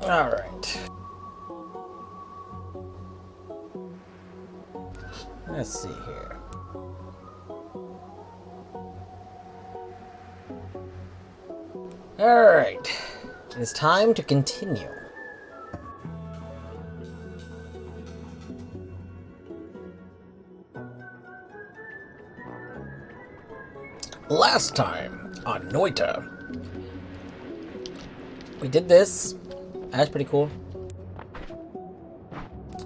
All right. Let's see here. All right. It's time to continue. Last time on Noita, we did this. That's pretty cool.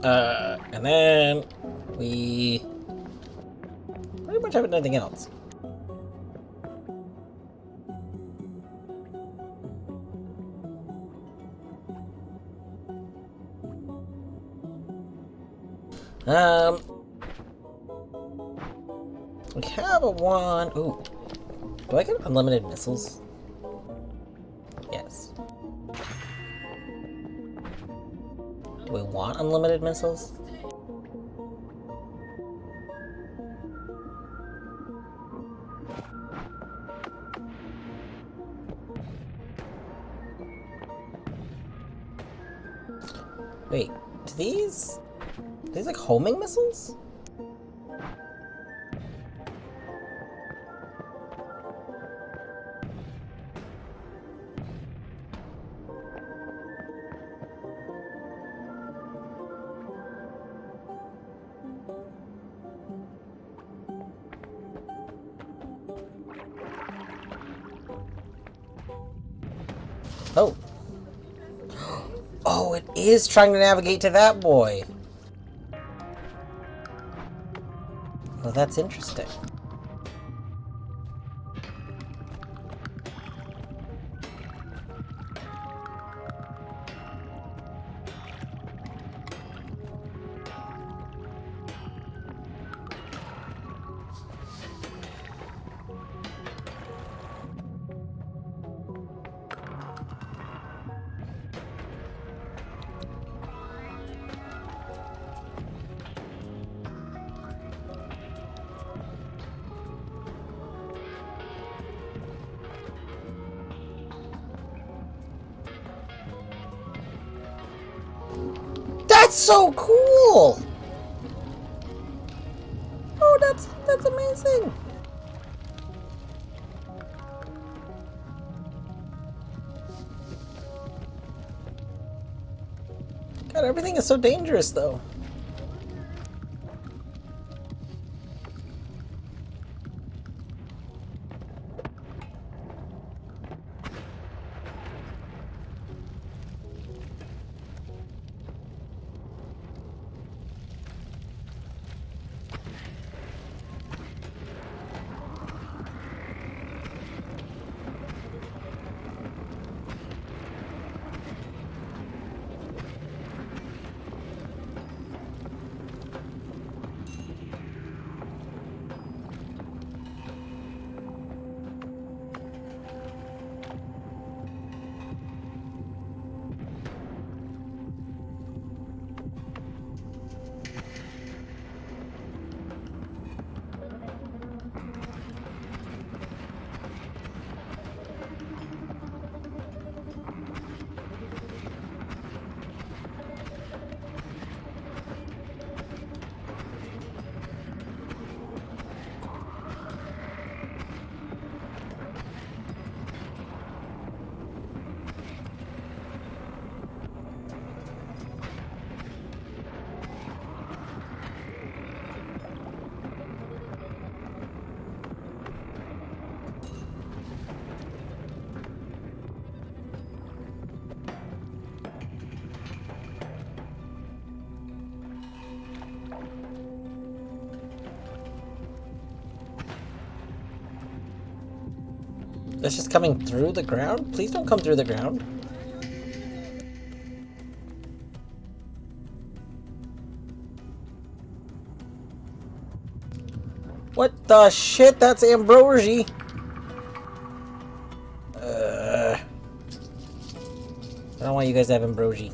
And then we pretty much haven't done anything else. We have a one. Ooh, do I get unlimited missiles? Yes. Do we want unlimited missiles? Wait, do these like homing missiles? Oh. Oh, it is trying to navigate to that boy. Well, that's interesting. That's so cool! Oh, that's amazing! God, everything is so dangerous, though. That's just coming through the ground? Please don't come through the ground. What the shit? That's Ambrosia. I don't want you guys to have ambrosia.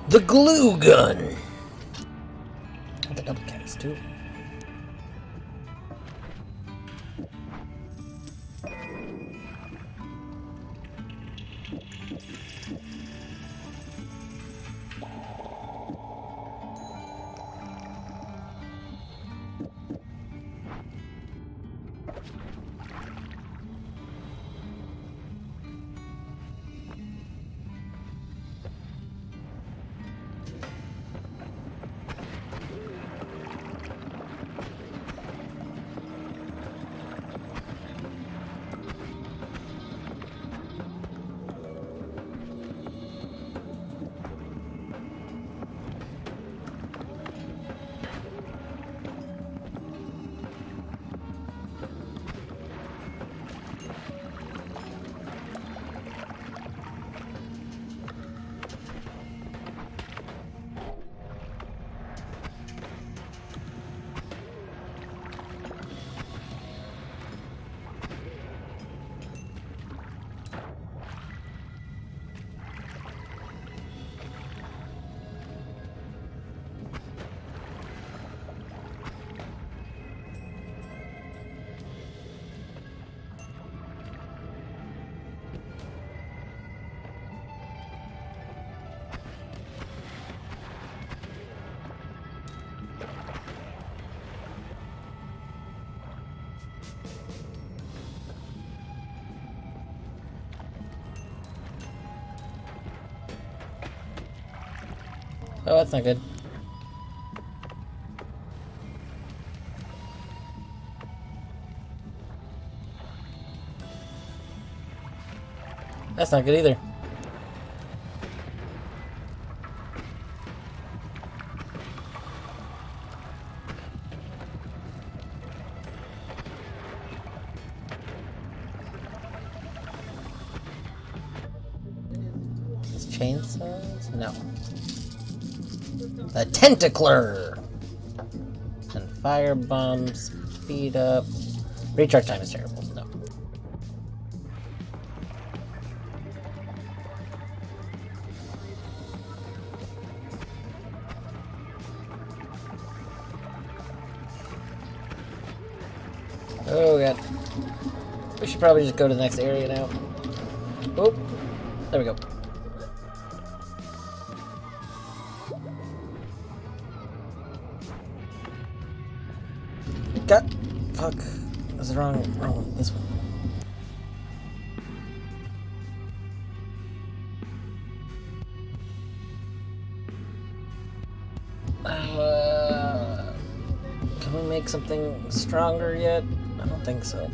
The glue gun! The double cast, too. Oh, that's not good. That's not good either. Chainsaws? No. The Tentacler! And fire bombs, speed up, Recharge time is terrible. No. Oh god. We should probably just go to the next area now. Oh, there we go. God, fuck. That's the wrong one. This one. Can we make something stronger yet? I don't think so.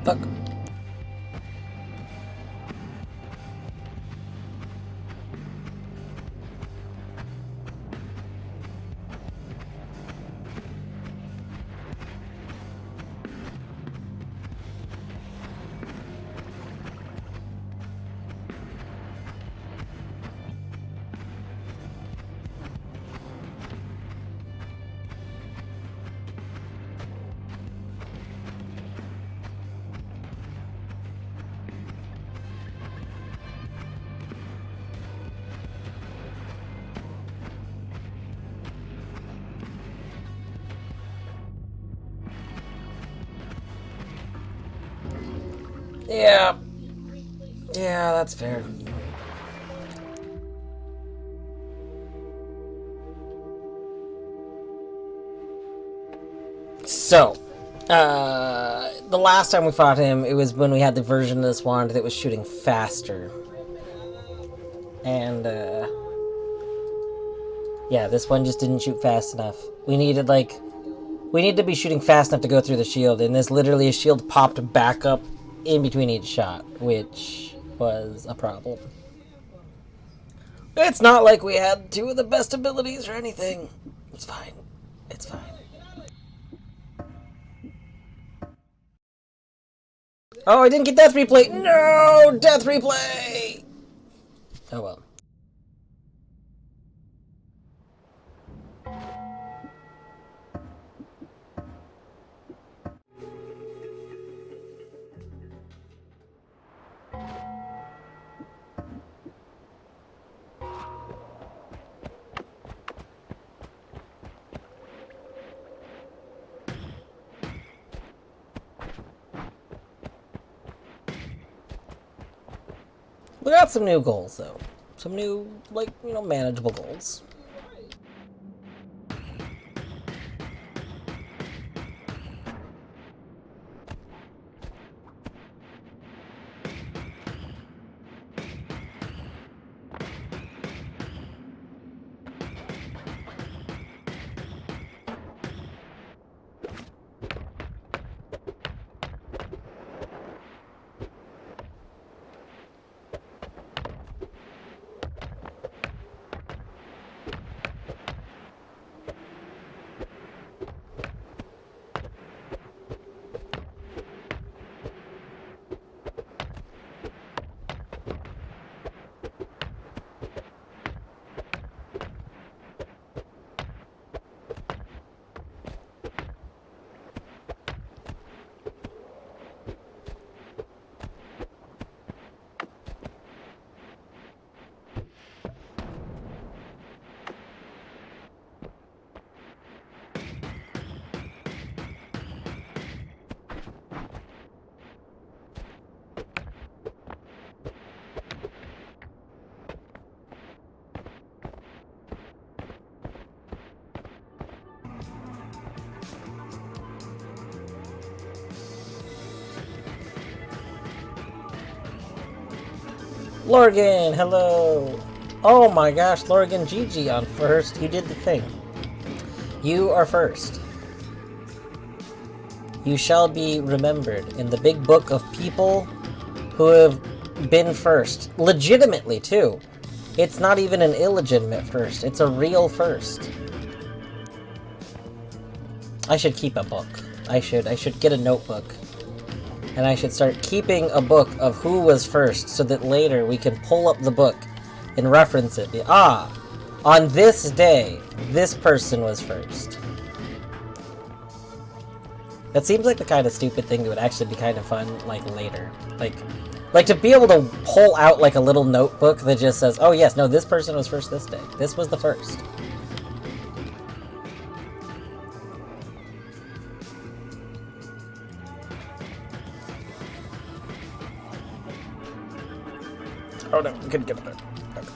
Fuck. Yeah. Yeah, that's fair. So, the last time we fought him, it was when we had the version of this wand that was shooting faster. And, yeah, this one just didn't shoot fast enough. We needed to be shooting fast enough to go through the shield, and this literally, a shield popped back up in between each shot, which was a problem. It's not like we had two of the best abilities or anything. It's fine. It's fine. Oh, I didn't get death replay. No, death replay. Oh well. We got some new goals, though. Some new, manageable goals. Lorgan, hello! Oh my gosh, Lorgan GG on first. You did the thing. You are first. You shall be remembered in the big book of people who have been first. Legitimately, too. It's not even an illegitimate first. It's a real first. I should keep a book. I should get a notebook. And I should start keeping a book of who was first so that later we can pull up the book and reference it. Ah, on this day, this person was first. That seems like the kind of stupid thing that would actually be kind of fun, like, later. Like to be able to pull out, like, a little notebook that just says, oh yes, no, this person was first this day. This was the first. Oh no, we couldn't get it there. Okay.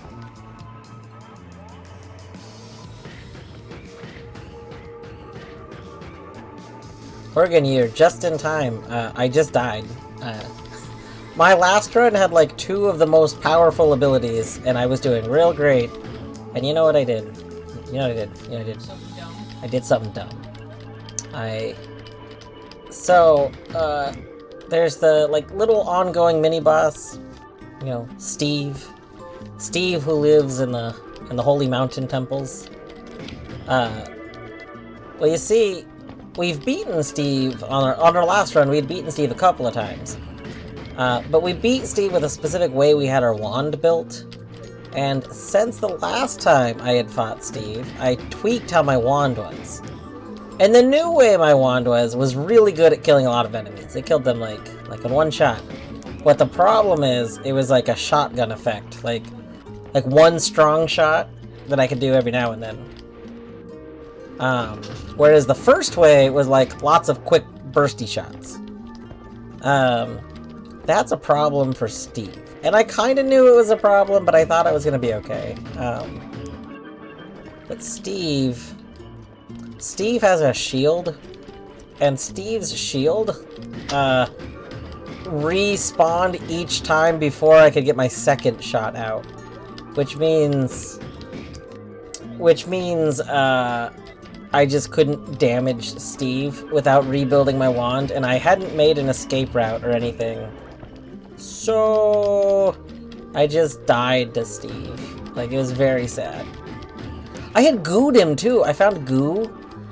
Oregon, you're just in time. I just died. My last run had like 2 of the most powerful abilities, and I was doing real great. And you know what I did? You know what I did? You know what I did? Something dumb. I did something dumb. So, there's the, like, little ongoing mini-boss. You know, Steve. Steve, who lives in the Holy Mountain Temples. Well, you see, we've beaten Steve on our last run. We had beaten Steve a couple of times. But we beat Steve with a specific way we had our wand built. And since the last time I had fought Steve, I tweaked how my wand was. And the new way my wand was really good at killing a lot of enemies. It killed them like in one shot. What the problem is, it was like a shotgun effect. Like one strong shot that I could do every now and then. Whereas the first way was like lots of quick bursty shots. That's a problem for Steve. And I kind of knew it was a problem, but I thought it was going to be okay. But Steve has a shield, and Steve's shield respawned each time before I could get my second shot out. Which means I just couldn't damage Steve without rebuilding my wand, and I hadn't made an escape route or anything. So I just died to Steve. Like, it was very sad. I had gooed him too. I found goo,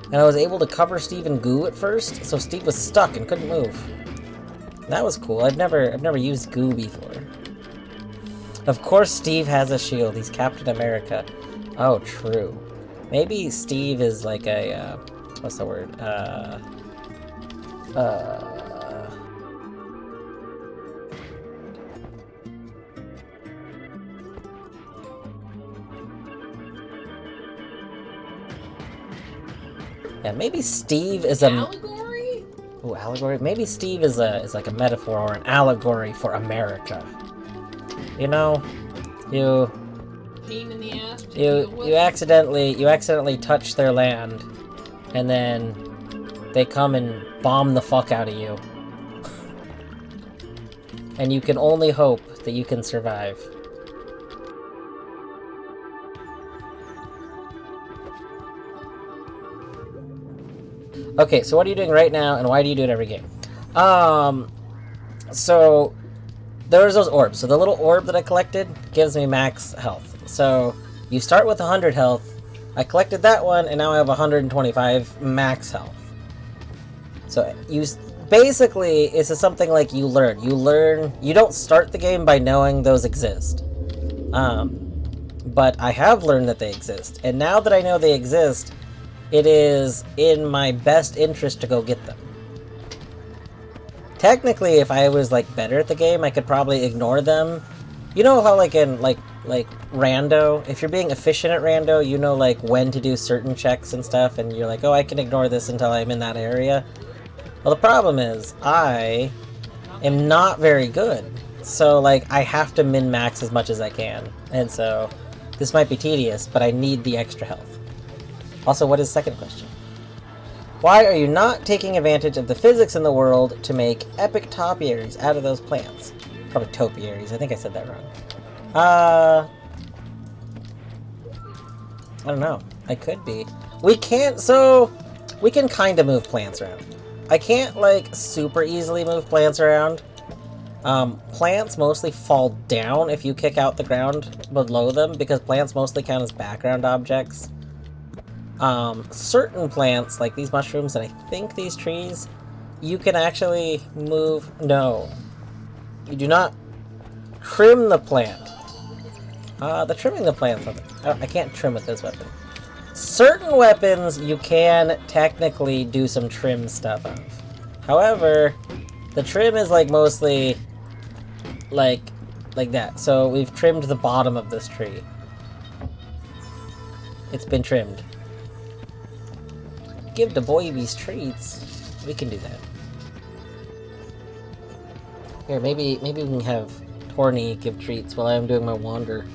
and I was able to cover Steve in goo at first, so Steve was stuck and couldn't move. That was cool. I've never used goo before. Of course Steve has a shield. He's Captain America. Oh, true. Maybe Steve is like a, what's the word? Yeah, maybe Steve is a... Allegory? Ooh, allegory? Maybe Steve is like a metaphor or an allegory for America. You know? Pain in the ass to You deal with. accidentally touch their land, and then they come and bomb the fuck out of you. And you can only hope that you can survive. Okay, so what are you doing right now, and why do you do it every game? So there's those orbs. So the little orb that I collected gives me max health. So you start with 100 health. I collected that one, and now I have 125 max health. So basically, it's something like you learn. You don't start the game by knowing those exist. But I have learned that they exist. And now that I know they exist, it is in my best interest to go get them. Technically, if I was like better at the game, I could probably ignore them. You know how like in like rando, if you're being efficient at rando, you know like when to do certain checks and stuff, and you're like, oh, I can ignore this until I'm in that area. Well, the problem is I am not very good. So like I have to min-max as much as I can. And so this might be tedious, but I need the extra health. Also, what is the second question? Why are you not taking advantage of the physics in the world to make epic topiaries out of those plants? Probably topiaries. I think I said that wrong. I don't know. I could be. We can't, so we can kind of move plants around. I can't, like, super easily move plants around. Plants mostly fall down if you kick out the ground below them, because plants mostly count as background objects. Certain plants, like these mushrooms and I think these trees, you can actually move. No. You do not trim the plant. The trimming the plant's something. I can't trim with this weapon. Certain weapons you can technically do some trim stuff of. However, the trim is like mostly like that. So we've trimmed the bottom of this tree. It's been trimmed. Give the boy these treats. We can do that. Here, maybe we can have Torny give treats while I'm doing my wander.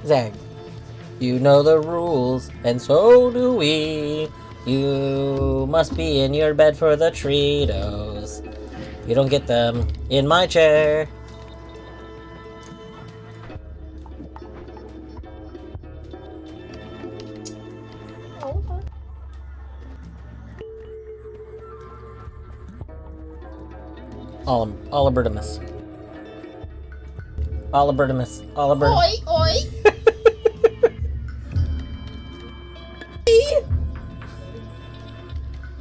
Zag, you know the rules, and so do we. You must be in your bed for the Treatos. You don't get them in my chair. Olibertimus. Olibertimus. Olibertimus. Oi, oi!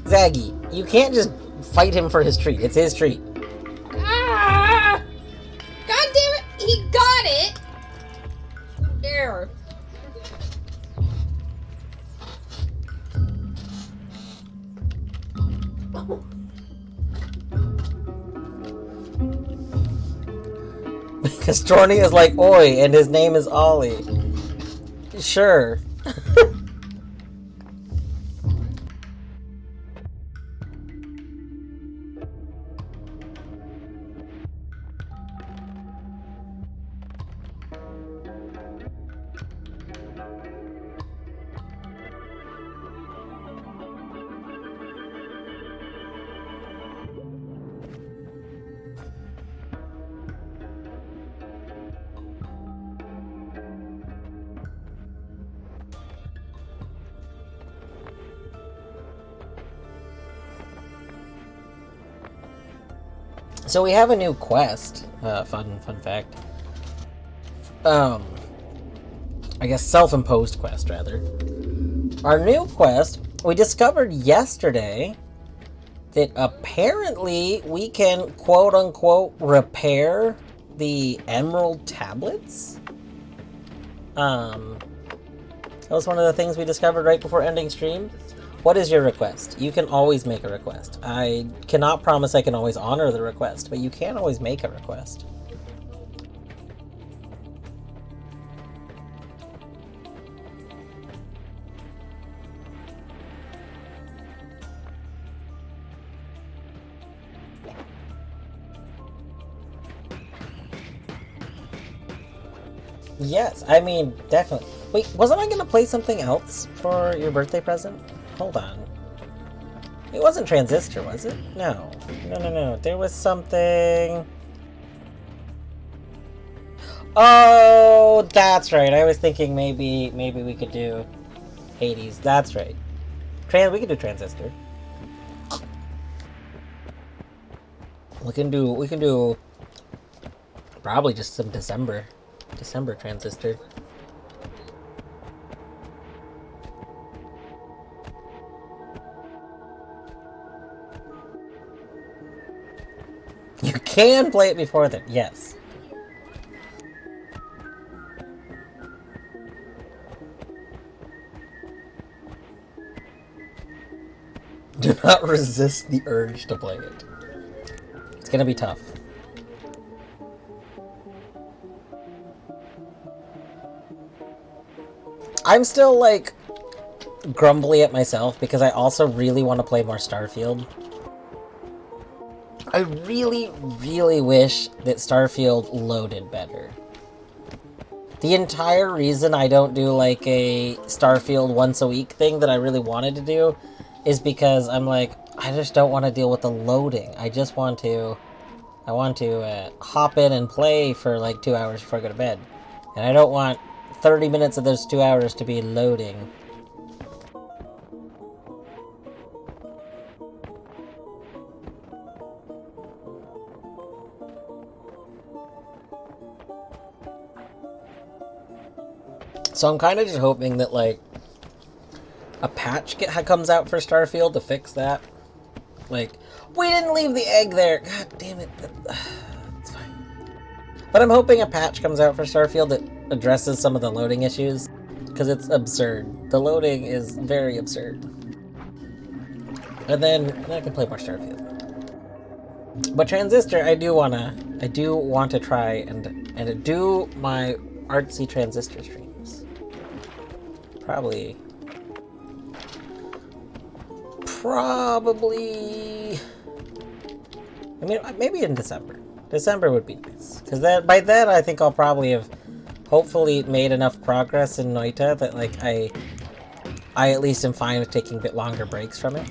Zaggy, you can't just fight him for his treat. It's his treat. Ah! God damn it! He got it! There. Because Torny is like Oi, and his name is Ollie. Sure. So we have a new quest. Fun fact. I guess self-imposed quest, rather. Our new quest, we discovered yesterday that apparently we can, quote-unquote, repair the emerald tablets. That was one of the things we discovered right before ending stream. What is your request? You can always make a request. I cannot promise I can always honor the request, but you can always make a request. Yes, I mean, definitely. Wait, wasn't I gonna play something else for your birthday present? Hold on. It wasn't Transistor, was it? No. No. There was something... Oh, that's right. I was thinking maybe we could do Hades. That's right. We could do Transistor. We can do probably just some December Transistor. You can play it before then, yes. Do not resist the urge to play it. It's gonna be tough. I'm still like, grumbly at myself because I also really want to play more Starfield. I really, really wish that Starfield loaded better. The entire reason I don't do like a Starfield once a week thing that I really wanted to do is because I'm like, I just don't want to deal with the loading. I want to hop in and play for like 2 hours before I go to bed. And I don't want 30 minutes of those 2 hours to be loading. So I'm kind of just hoping that, like, a patch comes out for Starfield to fix that. Like, we didn't leave the egg there! God damn it. It's fine. But I'm hoping a patch comes out for Starfield that addresses some of the loading issues. Because it's absurd. The loading is very absurd. And then I can play more Starfield. But Transistor, I do want to try and do my artsy Transistor streams. Probably, I mean, maybe in December. December would be nice. Because by then, I think I'll probably have hopefully made enough progress in Noita that, like, I at least am fine with taking a bit longer breaks from it.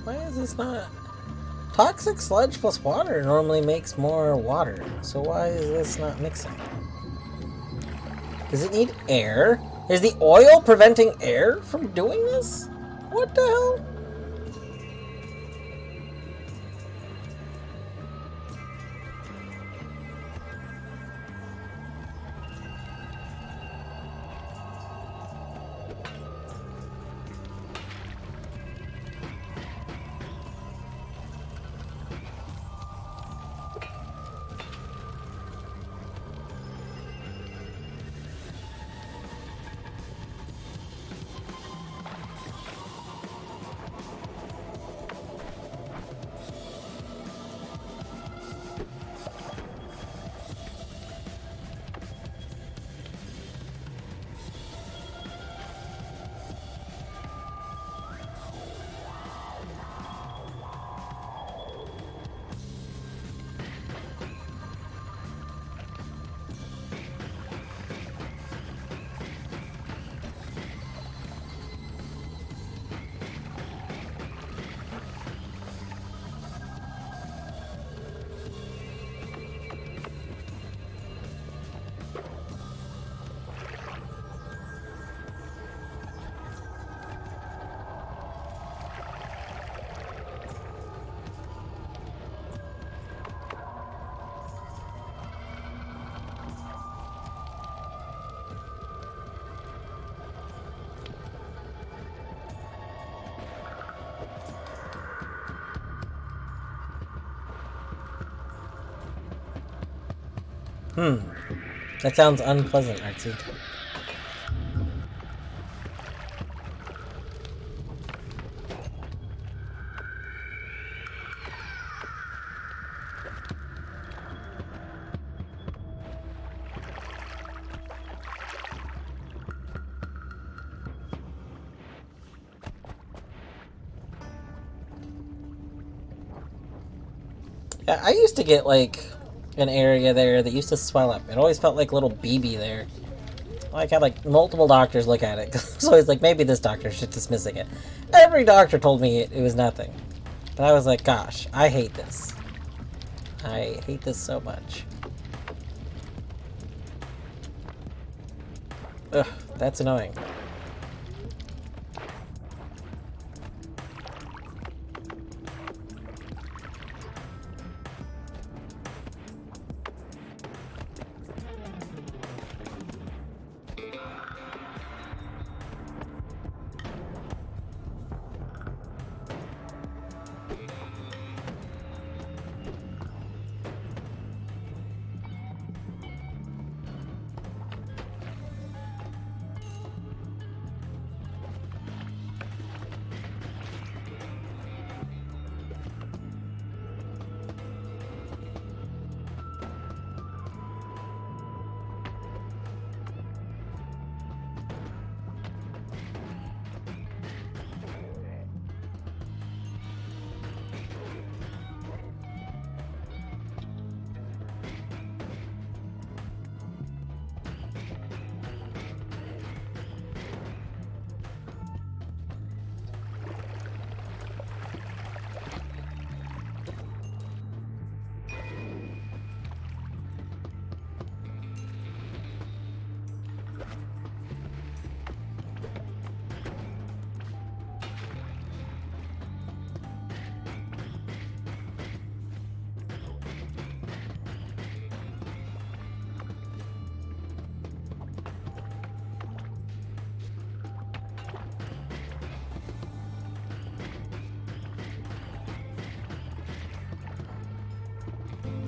Why is this not... Toxic sludge plus water normally makes more water, so why is this not mixing? Does it need air? Is the oil preventing air from doing this? What the hell? That sounds unpleasant, Artsy. Yeah, I used to get, like, an area there that used to swell up. It always felt like a little BB there. Like, I had, like, multiple doctors look at it. So I was like, maybe this doctor's just dismissing it. Every doctor told me it was nothing. But I was like, gosh, I hate this. I hate this so much. Ugh, that's annoying.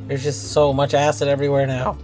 There's just so much acid everywhere now.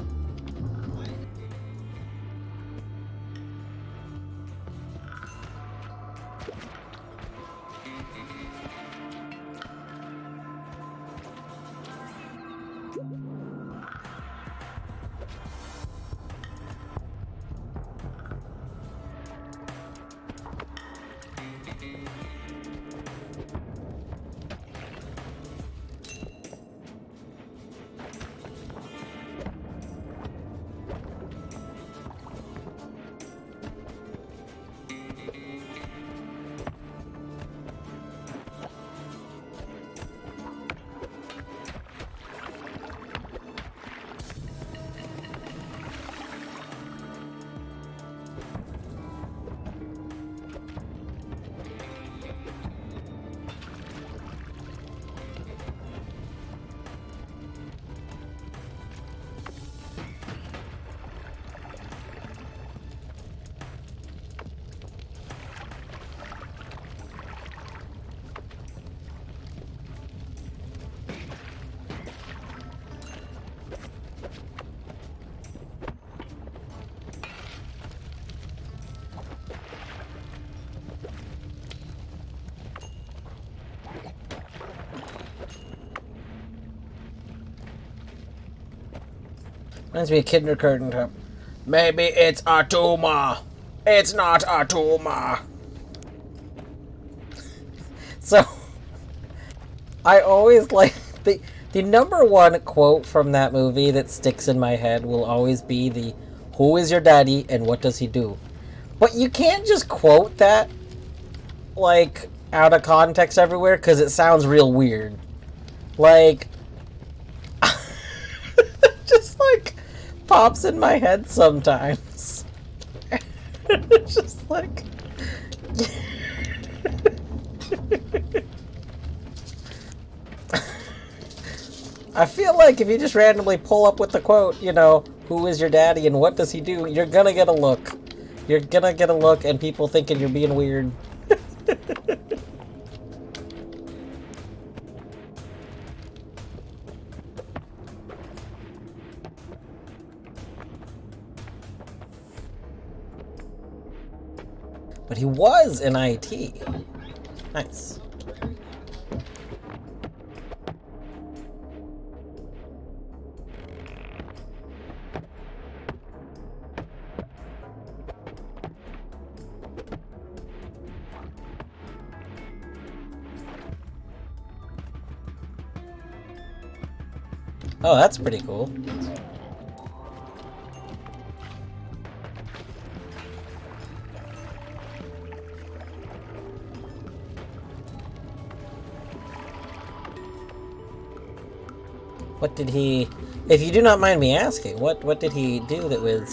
Reminds me of kindergarten time. Maybe it's a tumor. It's not a tumor. So, I always like the number one quote from that movie that sticks in my head will always be the "Who is your daddy and what does he do?" But you can't just quote that like out of context everywhere because it sounds real weird. Like, just like pops in my head sometimes. It's just like. I feel like if you just randomly pull up with the quote, you know, who is your daddy and what does he do, you're gonna get a look. You're gonna get a look and people thinking you're being weird. But he was in IT. Nice. Oh, that's pretty cool. What did he... If you do not mind me asking, what did he do that was,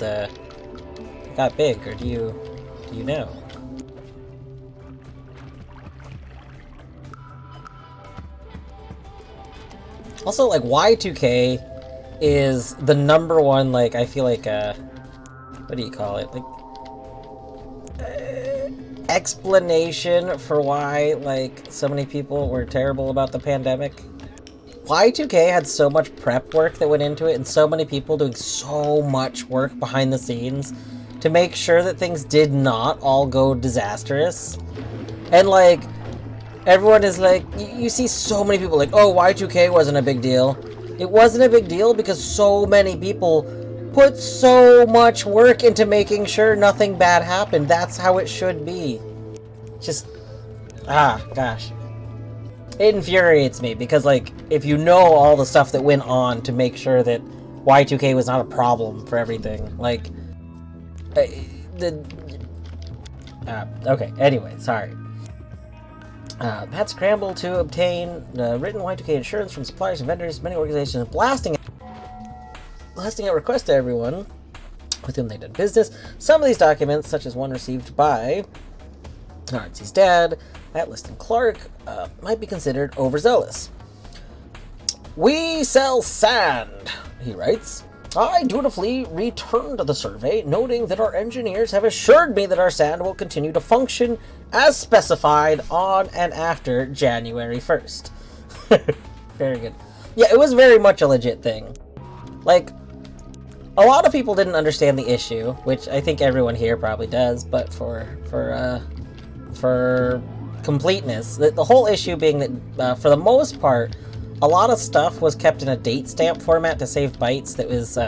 got big, or do you know? Also, like, Y2K is the number one, like, I feel like, what do you call it? Like, explanation for why, like, so many people were terrible about the pandemic. Y2K had so much prep work that went into it, and so many people doing so much work behind the scenes to make sure that things did not all go disastrous. And, like, everyone is like, you see so many people like, oh, Y2K wasn't a big deal. It wasn't a big deal because so many people put so much work into making sure nothing bad happened. That's how it should be. Just, gosh. It infuriates me because, like, if you know all the stuff that went on to make sure that Y2K was not a problem for everything, like, okay, anyway, sorry. Had scrambled to obtain written Y2K insurance from suppliers and vendors. Many organizations blasting out requests to everyone with whom they did business. Some of these documents, such as one received by Artsy's dad at Liston Clark, might be considered overzealous. We sell sand, he writes. I dutifully returned the survey, noting that our engineers have assured me that our sand will continue to function as specified on and after January 1st. Very good. Yeah, it was very much a legit thing. Like, a lot of people didn't understand the issue, which I think everyone here probably does, but for completeness, the whole issue being that, for the most part, a lot of stuff was kept in a date stamp format to save bytes that was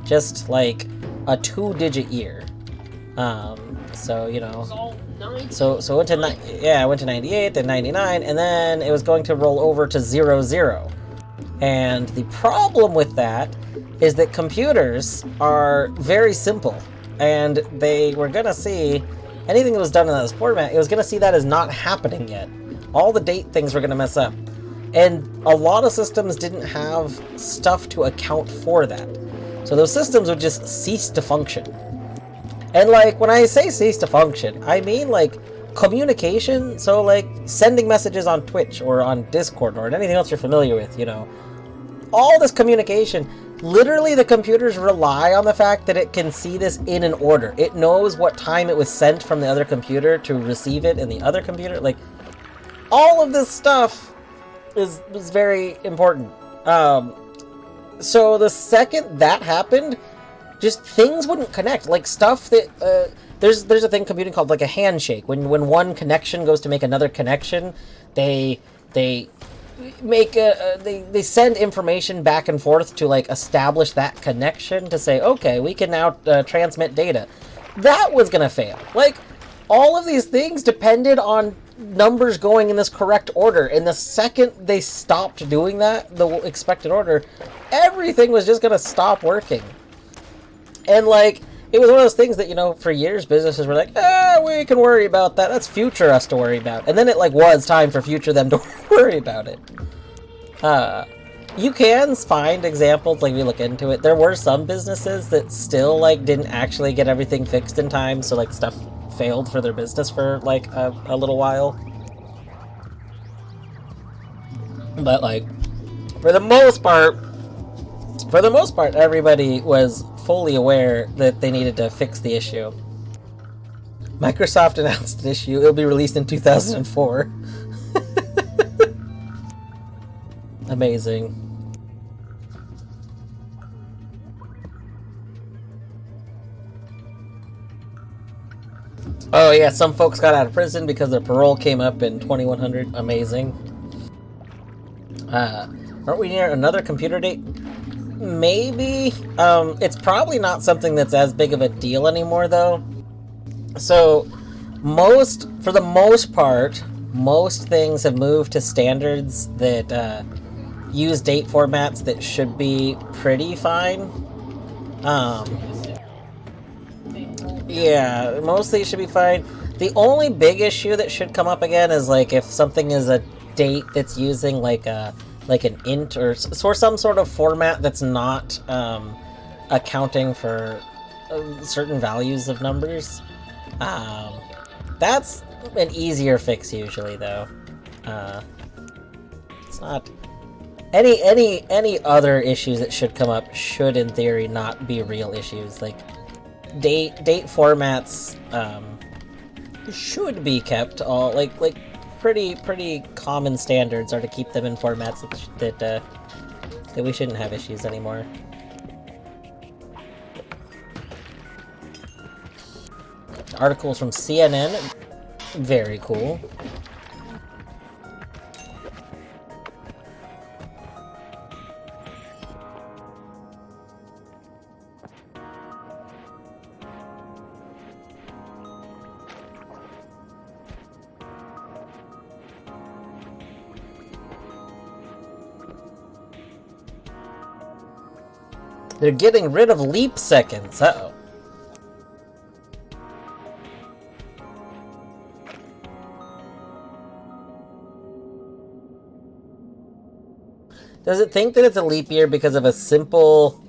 just like a 2-digit year. So, you know, so it went to it went to 98, then 99, and then it was going to roll over to 00. And the problem with that is that computers are very simple, and they were gonna see anything that was done in this format, it was gonna see that as not happening yet. All the date things were gonna mess up. And a lot of systems didn't have stuff to account for that. So those systems would just cease to function. And, like, when I say cease to function, I mean, like, communication. So, like, sending messages on Twitch or on Discord or anything else you're familiar with, you know. All this communication, literally the computers rely on the fact that it can see this in an order. It knows what time it was sent from the other computer to receive it in the other computer. Like, all of this stuff is very important. So the second that happened, just things wouldn't connect. Like, stuff that there's a thing in computing called, like, a handshake. When one connection goes to make another connection, they make they send information back and forth to, like, establish that connection to say, okay, we can now transmit data. That was gonna fail. Like, all of these things depended on numbers going in this correct order, and the second they stopped doing that, the expected order, everything was just gonna stop working. And, like, it was one of those things that, you know, for years businesses were like, we can worry about that, that's future us to worry about. And then it, like, was time for future them to worry about it. You can find examples, like, if you look into it, there were some businesses that still, like, didn't actually get everything fixed in time, so, like, stuff failed for their business for, like, a little while. But, like, for the most part, everybody was fully aware that they needed to fix the issue. Microsoft announced the issue. It'll be released in 2004. Amazing. Oh yeah, some folks got out of prison because their parole came up in 2100. Amazing. Aren't we near another computer date? Maybe. It's probably not something that's as big of a deal anymore, though. So, for the most part, most things have moved to standards that use date formats that should be pretty fine. Yeah, mostly it should be fine. The only big issue that should come up again is like if something is a date that's using like an int or some sort of format that's not accounting for certain values of numbers. That's an easier fix usually, though. It's not any other issues that should come up should in theory not be real issues. Like date formats should be kept all like pretty common standards are to keep them in formats that we shouldn't have issues anymore. Articles from CNN, very cool. They're getting rid of leap seconds. Uh-oh. Does it think that it's a leap year because of a simple...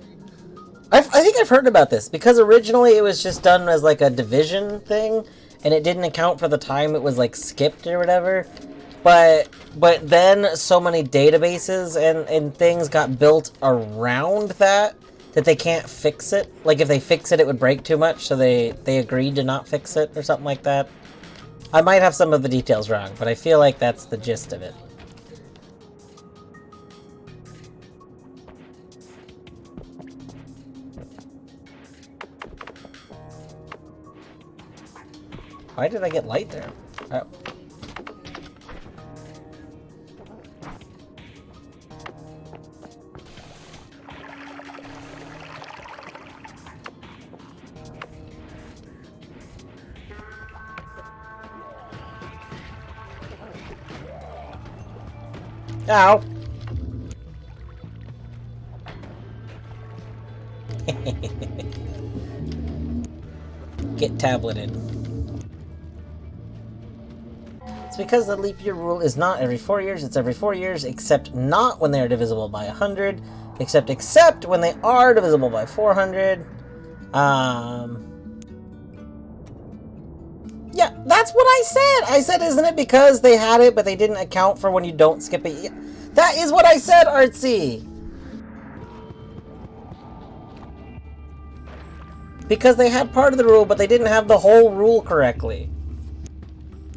I think I've heard about this. Because originally it was just done as like a division thing, and it didn't account for the time it was like skipped or whatever. But then so many databases and things got built around that they can't fix it. Like if they fix it, it would break too much, so they agreed to not fix it or something like that. I might have some of the details wrong, but I feel like that's the gist of it. Why did I get light there? Oh. Ow! Get tableted. It's because the leap year rule is not every 4 years, it's every 4 years, except not when they are divisible by 100, except when they are divisible by 400. Yeah, that's what I said! I said, isn't it because they had it, but they didn't account for when you don't skip it? Yeah, that is what I said, Artsy! Because they had part of the rule, but they didn't have the whole rule correctly.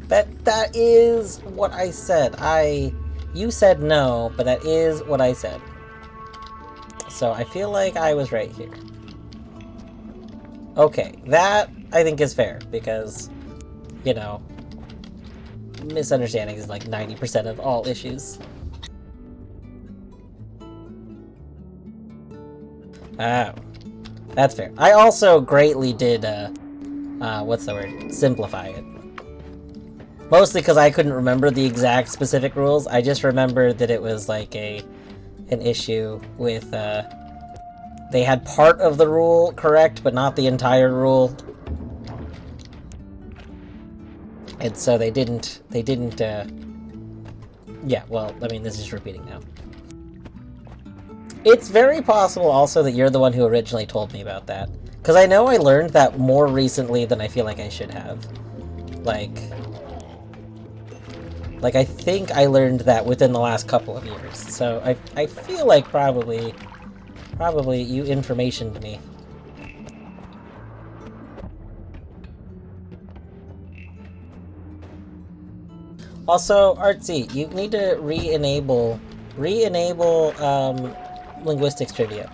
That is what I said. You said no, but that is what I said. So I feel like I was right here. Okay, that I think is fair, because, you know, misunderstanding is like 90% of all issues. Oh, that's fair. I also greatly did, what's the word? Simplify it. Mostly because I couldn't remember the exact specific rules. I just remembered that it was like an issue with, they had part of the rule correct, but not the entire rule. And so they didn't, yeah, well, I mean, this is repeating now. It's very possible also that you're the one who originally told me about that. Because I know I learned that more recently than I feel like I should have. Like I think I learned that within the last couple of years. So I feel like probably you informationed me. Also, Artsy, you need to re-enable linguistics trivia.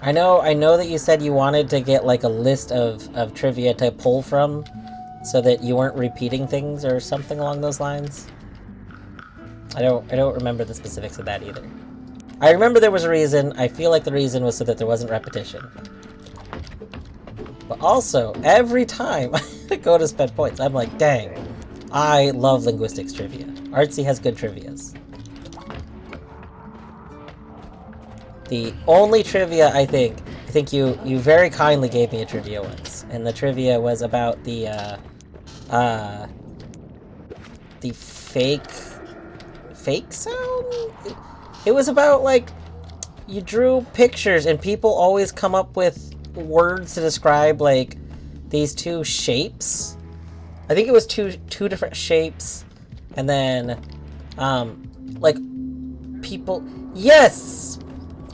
I know that you said you wanted to get like a list of trivia to pull from, so that you weren't repeating things or something along those lines. I don't remember the specifics of that either. I remember there was a reason. I feel like the reason was so that there wasn't repetition. But also, every time I go to spend points, I'm like, dang, I love linguistics trivia. Artsy has good trivias. The only trivia I think you very kindly gave me a trivia once, and the trivia was about the fake sound? It was about, like, you drew pictures and people always come up with words to describe, like, these two shapes. I think it was two different shapes, and then, like, people... Yes!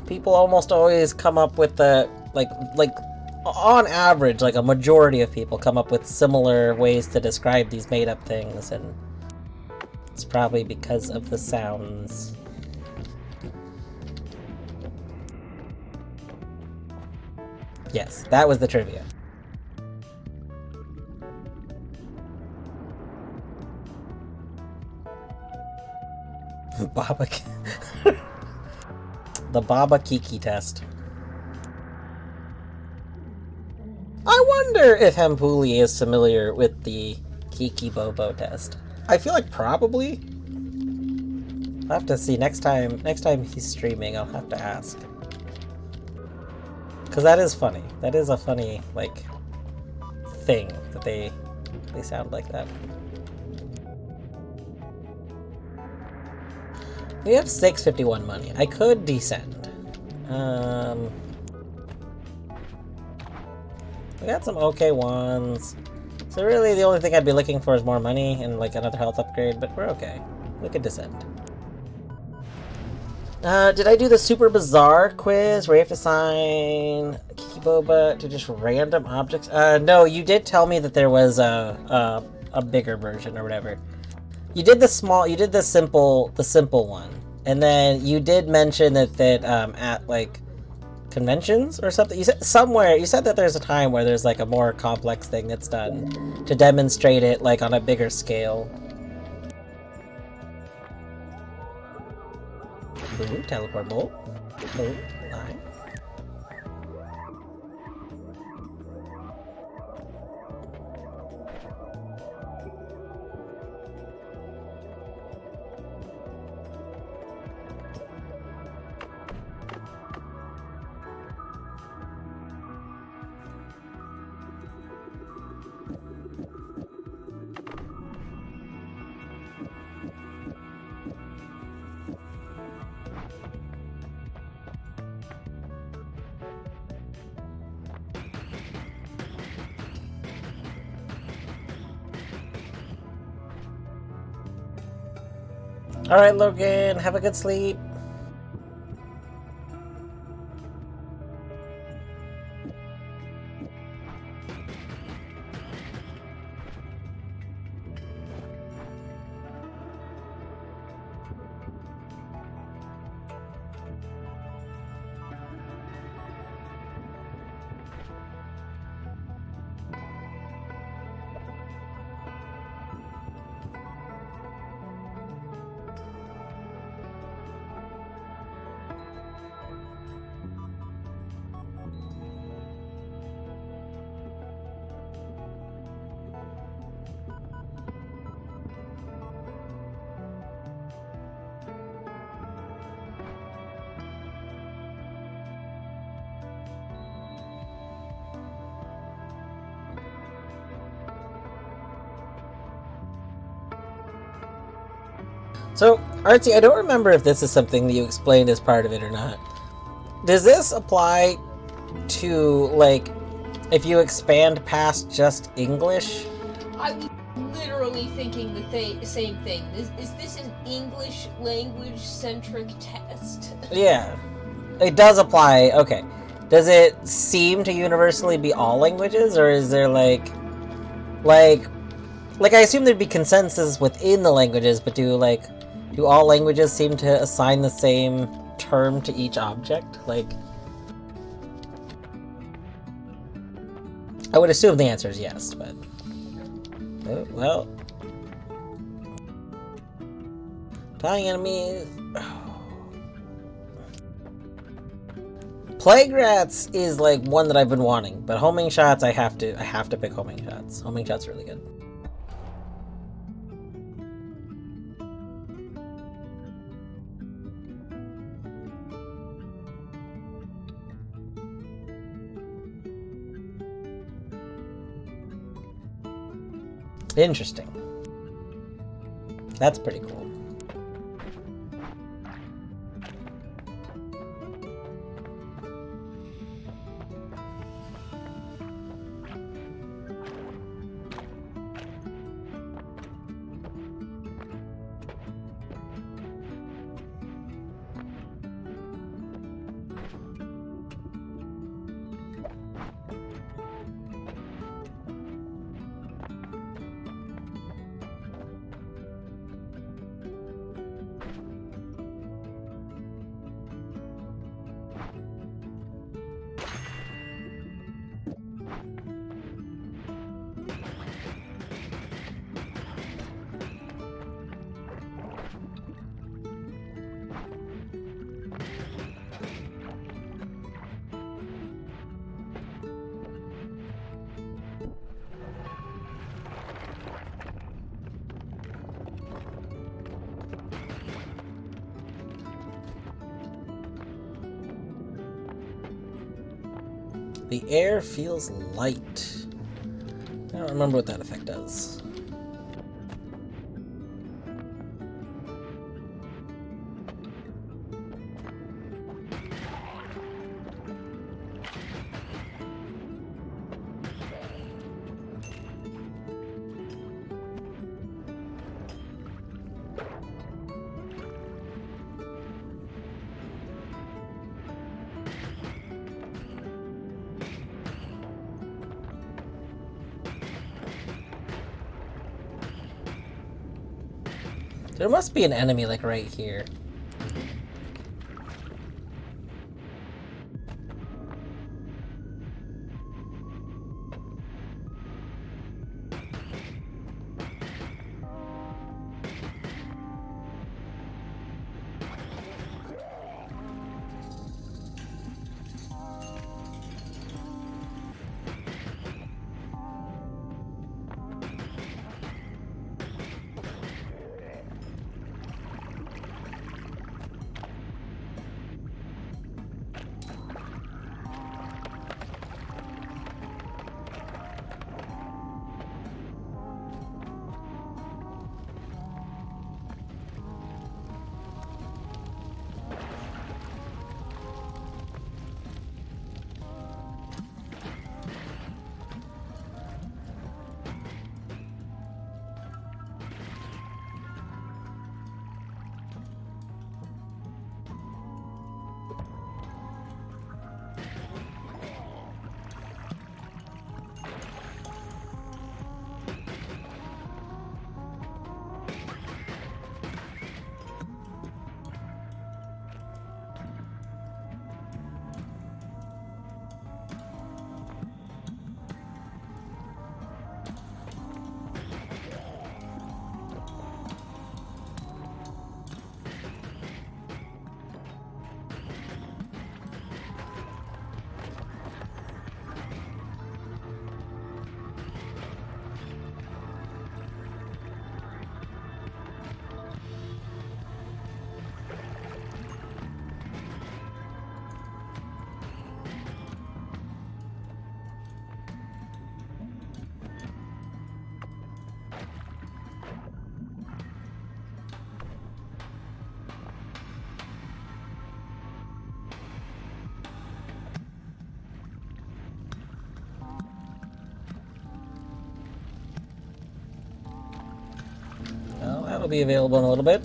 People almost always come up with the, like, on average, like, a majority of people come up with similar ways to describe these made-up things, and it's probably because of the sounds. Yes, that was the trivia. Baba... The Baba Kiki test. I wonder if Hempuli is familiar with the Kiki Bobo test. I feel like probably. I'll have to see next time he's streaming, I'll have to ask. Because that is funny. That is a funny, like, thing that they sound like that. We have 651 money. I could descend. We got some okay ones. So really the only thing I'd be looking for is more money and like another health upgrade, but we're okay. We could descend. Did I do the super bizarre quiz where you have to assign Kiki Boba to just random objects? No, you did tell me that there was a bigger version or whatever. You did the simple one, and then you did mention that at like conventions or something. You said that there's a time where there's like a more complex thing that's done to demonstrate it like on a bigger scale. Ooh, teleport bolt. Ooh, nice. Alright, Logan, have a good sleep. So, Artsy, I don't remember if this is something that you explained as part of it or not. Does this apply to, like, if you expand past just English? I was literally thinking the same thing. Is this an English language-centric test? Yeah. It does apply, okay. Does it seem to universally be all languages, or is there, like, I assume there'd be consensus within the languages, but do all languages seem to assign the same term to each object? Like, I would assume the answer is yes, but... Oh, well... Dying enemies... Plague Rats is like one that I've been wanting, but Homing Shots I have to pick Homing Shots. Homing Shots are really good. Interesting. That's pretty cool. The air feels light. I don't remember what that effect does. There must be an enemy, like, right here. Well, that'll be available in a little bit.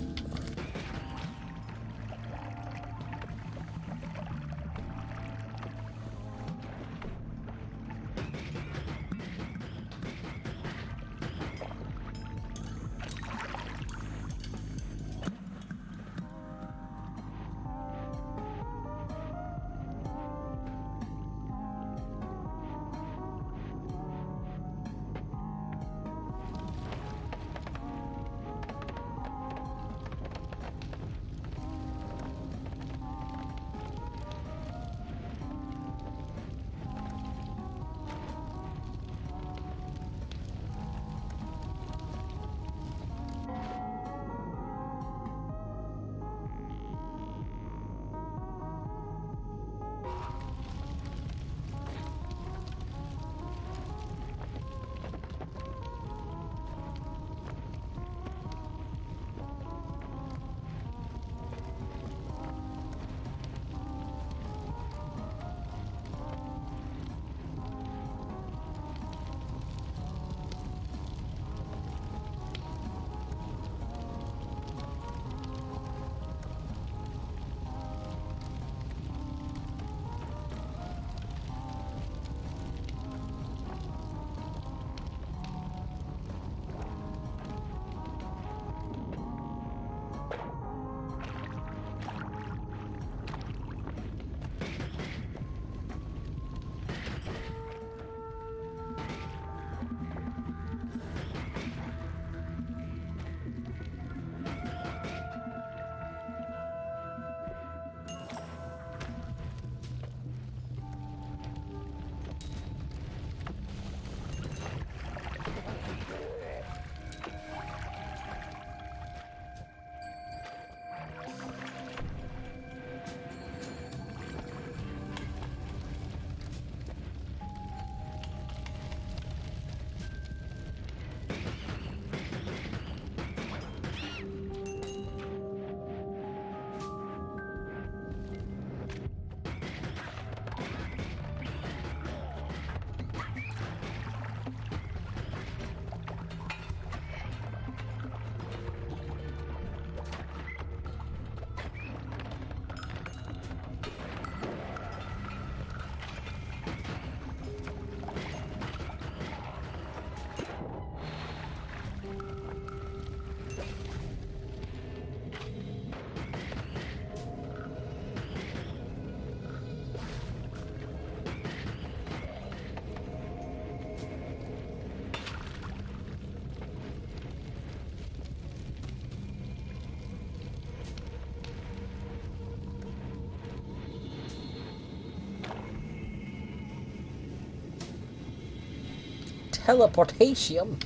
Teleportation.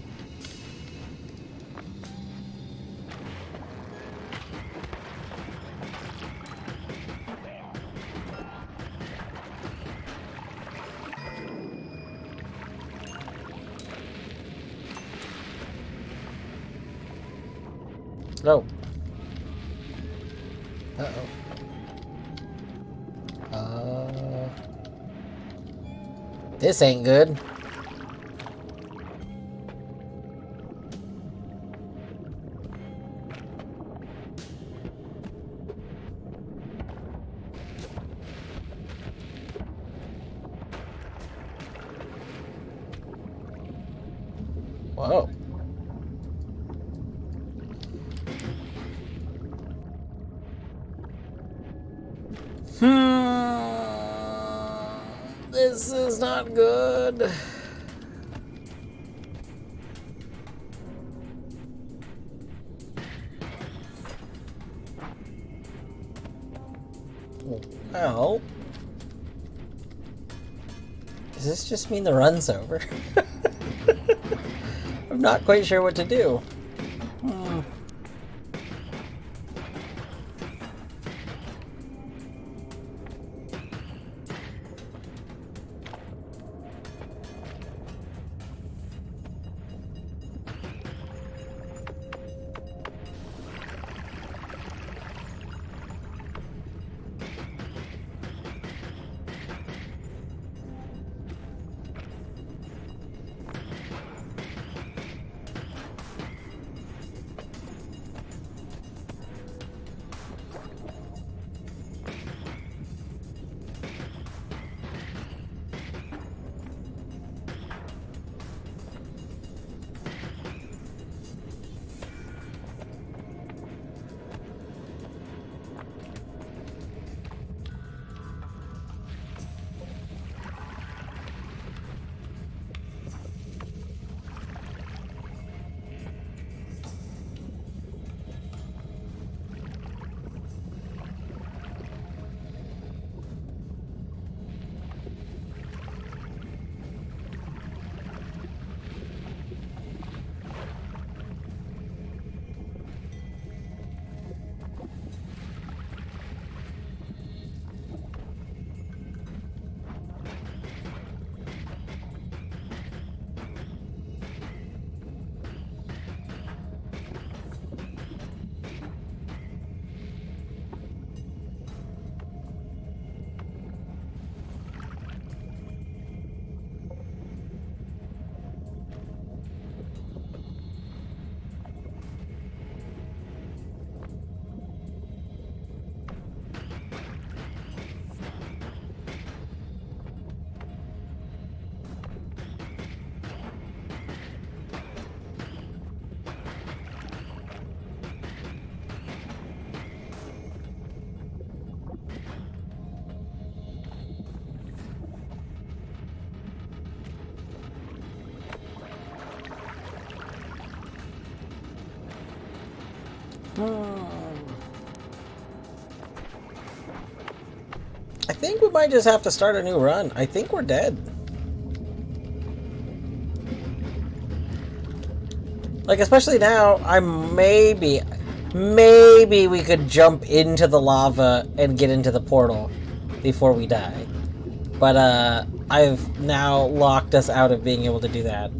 No. Uh-oh. This ain't good. Whoa. This is not good. Well, does this just mean the run's over? I'm not quite sure what to do. I think we might just have to start a new run. I think we're dead. Like, especially now, maybe we could jump into the lava and get into the portal before we die. But, I've now locked us out of being able to do that.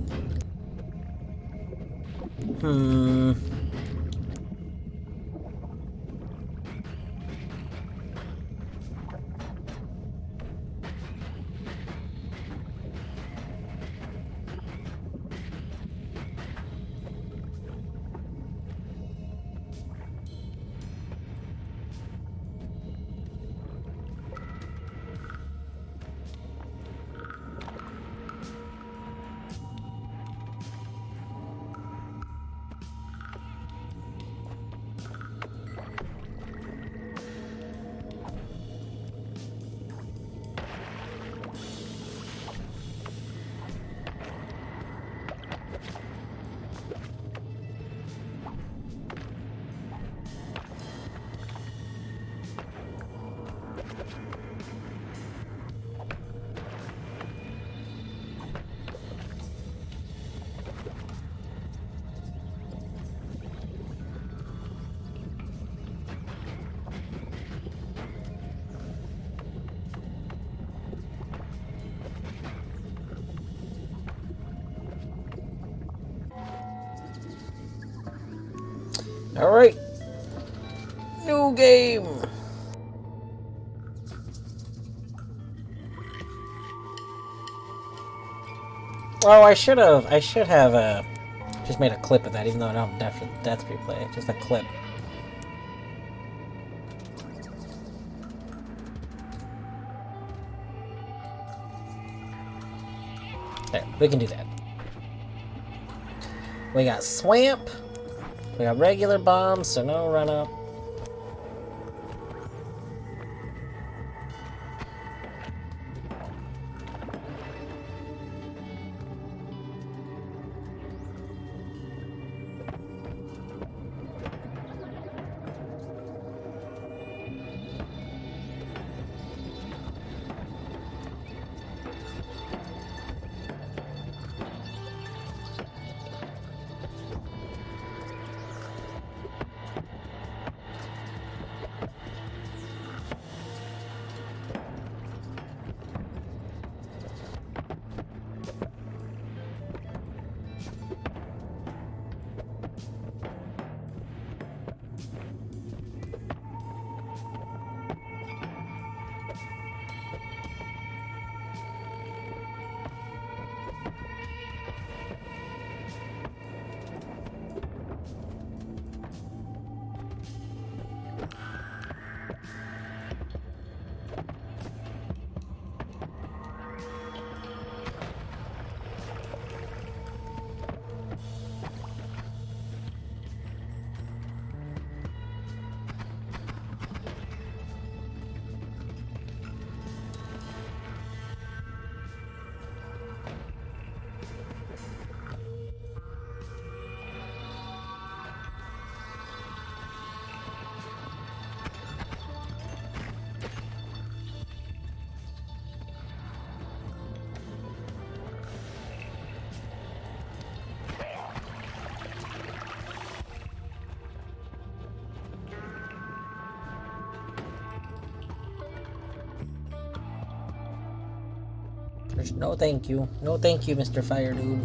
Alright. New game. Oh, I should have just made a clip of that, even though I don't have Death Replay. Just a clip. There, we can do that. We got Swamp. We got regular bombs, so no run up. There's no thank you. No thank you, Mr. Fire Dude.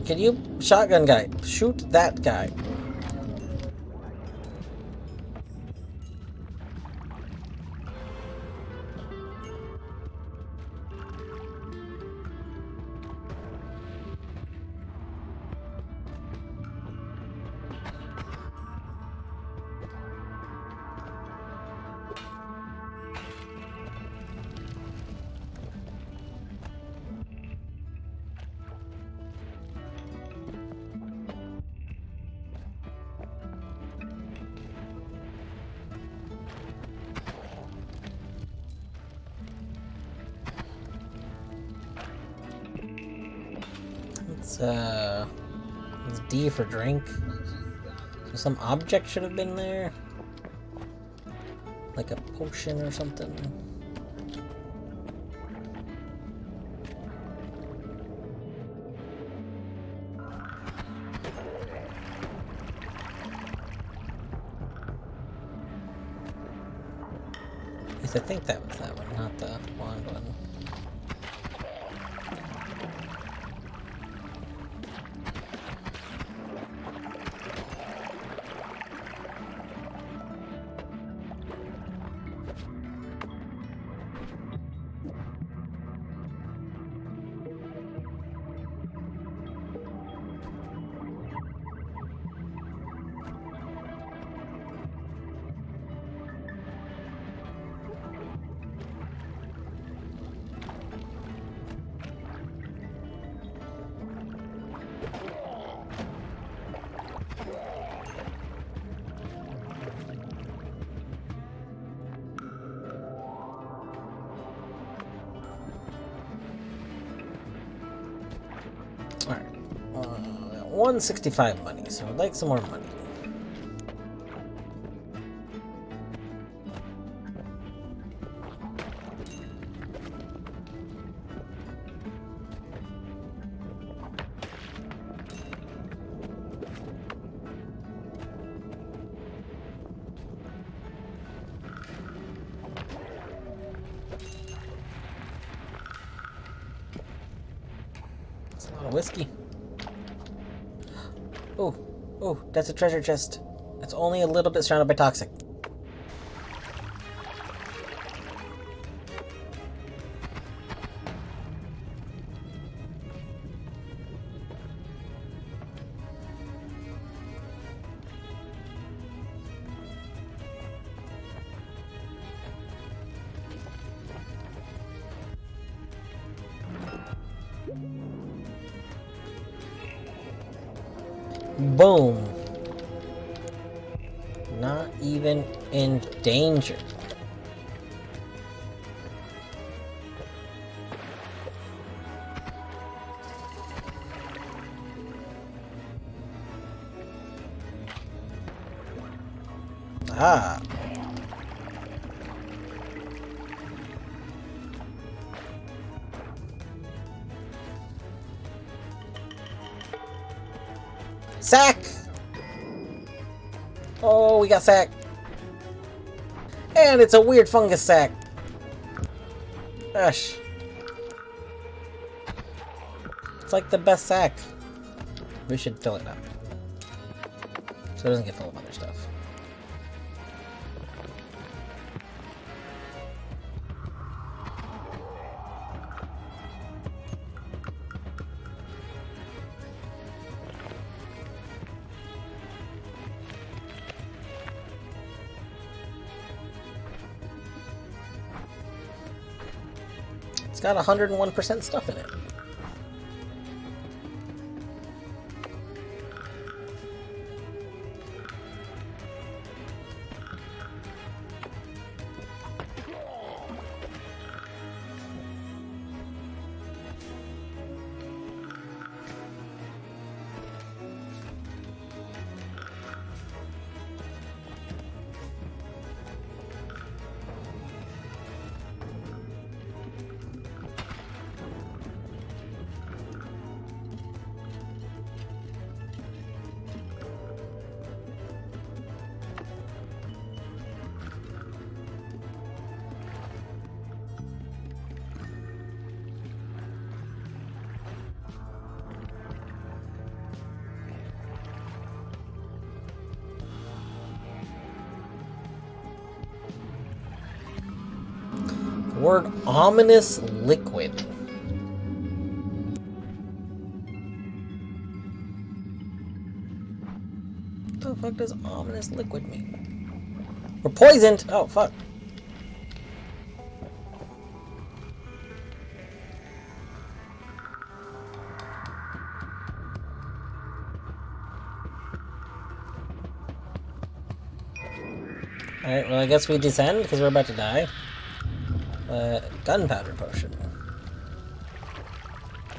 Can you, shotgun guy, shoot that guy? It's D for drink. So some object should have been there. Like a potion or something. At least I think that was that one, not the wand one. Alright. 165 money, so I'd like some more money. lot of whiskey. Oh, oh, that's a treasure chest. It's only a little bit surrounded by toxic. Boom. Not even in danger. Ah. Sack! Oh, we got sack. And it's a weird fungus sack. Gosh. It's like the best sack. We should fill it up. So it doesn't get full of other stuff. It's got 101% stuff in it. Word ominous liquid. What the fuck does ominous liquid mean? We're poisoned! Oh, fuck. Alright, well I guess we descend because we're about to die. Gunpowder potion.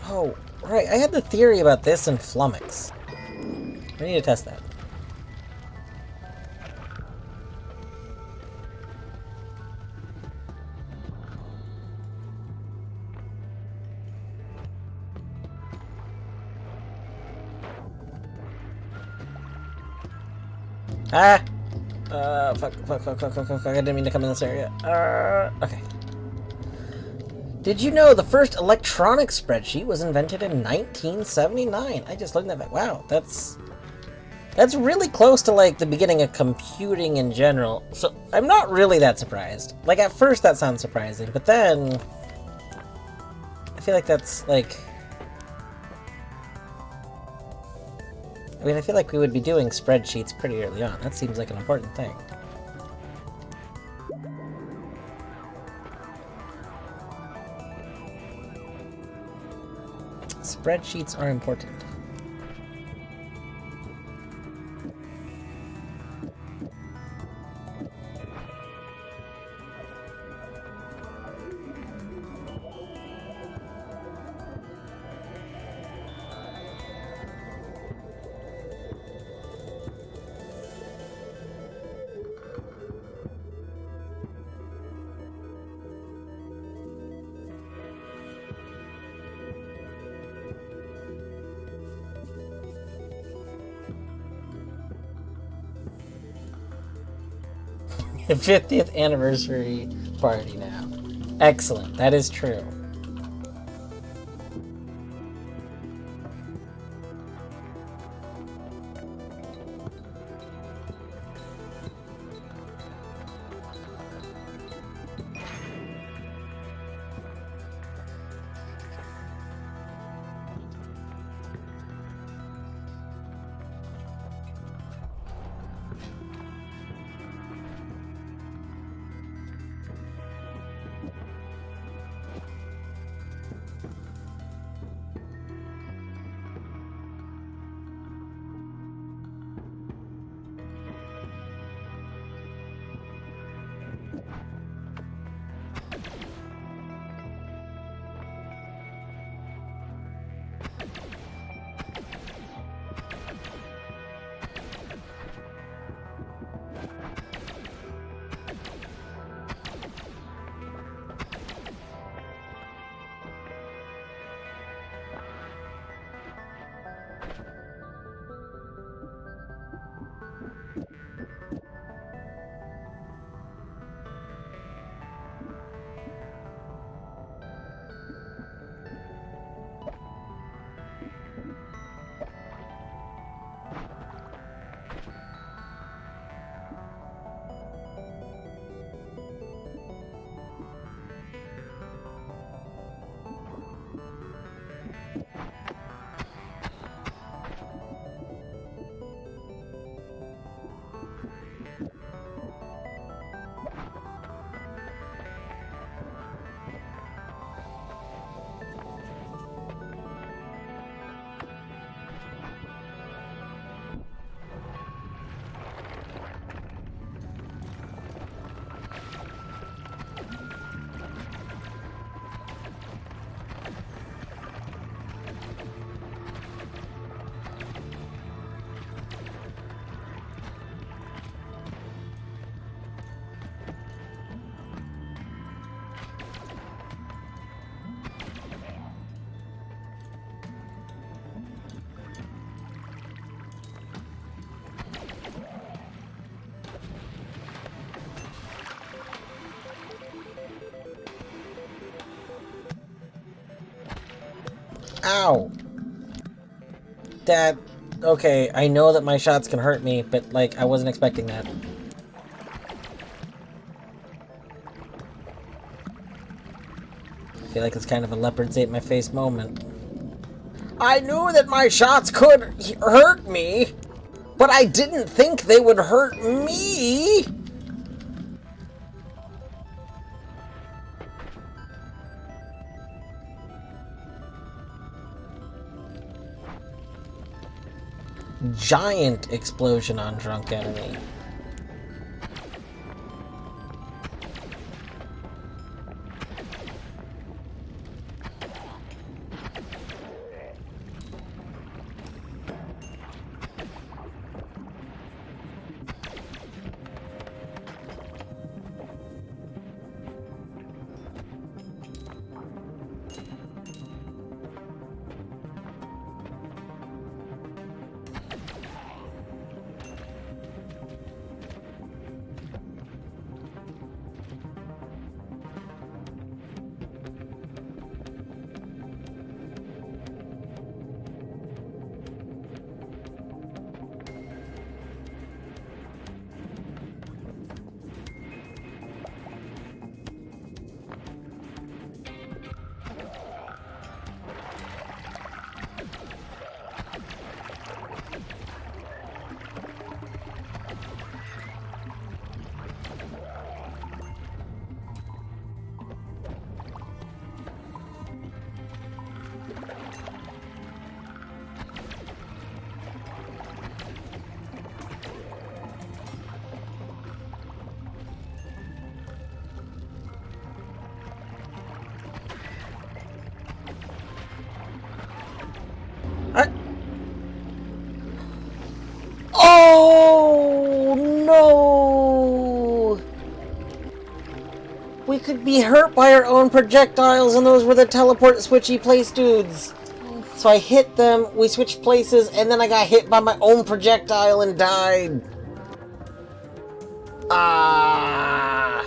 Oh, right, I had the theory about this and flummox. We need to test that. Ah! Fuck, I didn't mean to come in this area. Okay. Did you know the first electronic spreadsheet was invented in 1979? I just learned that back. Wow, that's really close to, like, the beginning of computing in general. So, I'm not really that surprised. Like, at first that sounds surprising, but then I feel like that's, like... I mean, I feel like we would be doing spreadsheets pretty early on. That seems like an important thing. Spreadsheets are important. The 50th anniversary party now. Excellent. That is true. Ow! That... Okay, I know that my shots can hurt me, but, like, I wasn't expecting that. I feel like it's kind of a leopard's ate my face moment. I knew that my shots could hurt me, but I didn't think they would hurt me! Giant explosion on drunk enemy. Oh no! We could be hurt by our own projectiles, and those were the teleport switchy place dudes. So I hit them, we switched places, and then I got hit by my own projectile and died. Ah!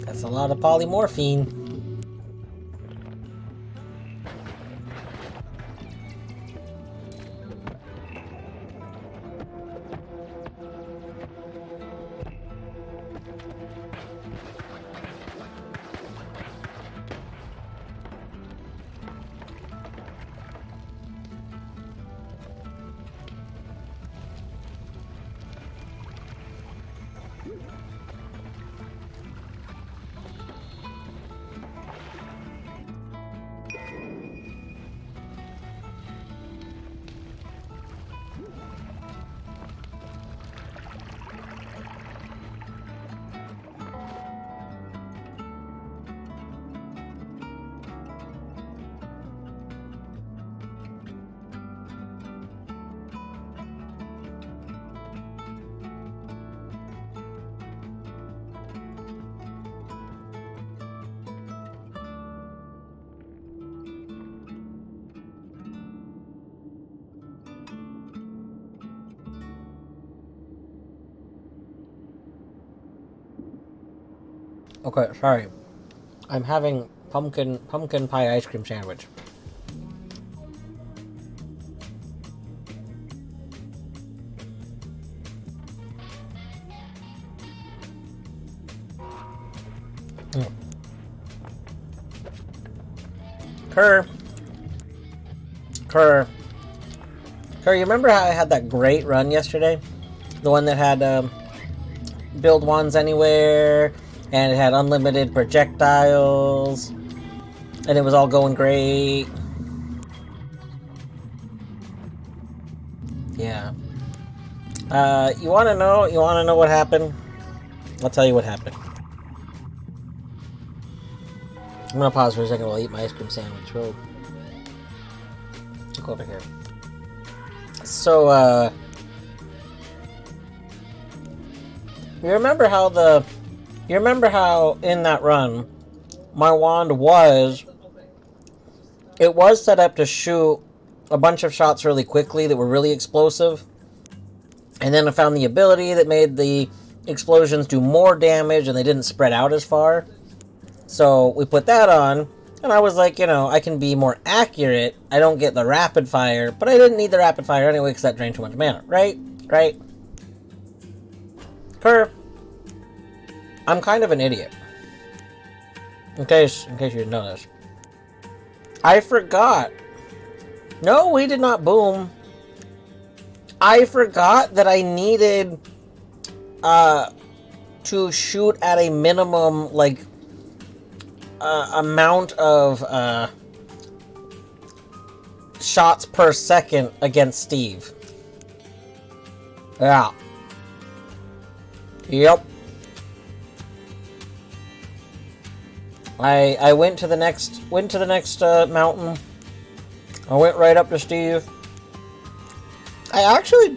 That's a lot of polymorphine. Okay, sorry. I'm having pumpkin pie ice cream sandwich. Mm. Kerr, you remember how I had that great run yesterday? The one that had build wands anywhere, and it had unlimited projectiles, and it was all going great. Yeah. You want to know? You want to know what happened? I'll tell you what happened. I'm gonna pause for a second while I eat my ice cream sandwich. We'll go over here. So, you remember how in that run, my wand was set up to shoot a bunch of shots really quickly that were really explosive, and then I found the ability that made the explosions do more damage and they didn't spread out as far. So we put that on, and I was like, I can be more accurate. I don't get the rapid fire, but I didn't need the rapid fire anyway because that drained too much mana, right? Kerr, I'm kind of an idiot. In case you didn't know this. I forgot. No, we did not boom. I forgot that I needed to shoot at a minimum, amount of shots per second against Steve. Yeah. Yep. I went to the next mountain. I went right up to Steve. I actually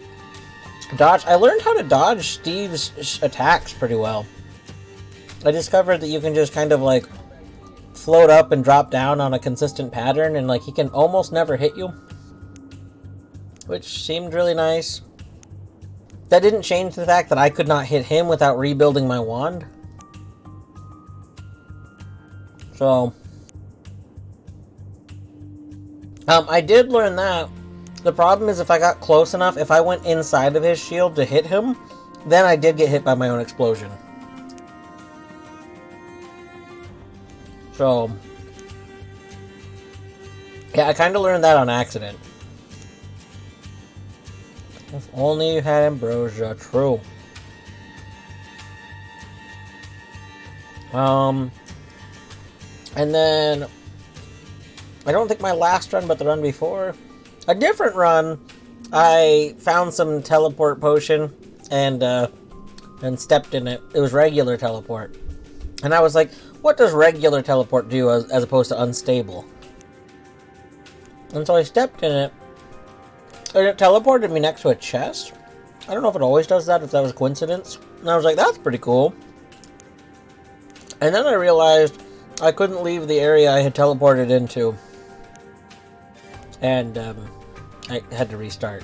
dodged. I learned how to dodge Steve's attacks pretty well. I discovered that you can just kind of float up and drop down on a consistent pattern, and he can almost never hit you, which seemed really nice. That didn't change the fact that I could not hit him without rebuilding my wand. So, I did learn that. The problem is if I got close enough, if I went inside of his shield to hit him, then I did get hit by my own explosion. So, yeah, I kind of learned that on accident. If only you had ambrosia, true. And then, I don't think my last run, but the run before, a different run, I found some teleport potion and stepped in it. It was regular teleport. And I was like, what does regular teleport do as opposed to unstable? And so I stepped in it, and it teleported me next to a chest. I don't know if it always does that, if that was a coincidence. And I was like, that's pretty cool. And then I realized I couldn't leave the area I had teleported into. And I had to restart.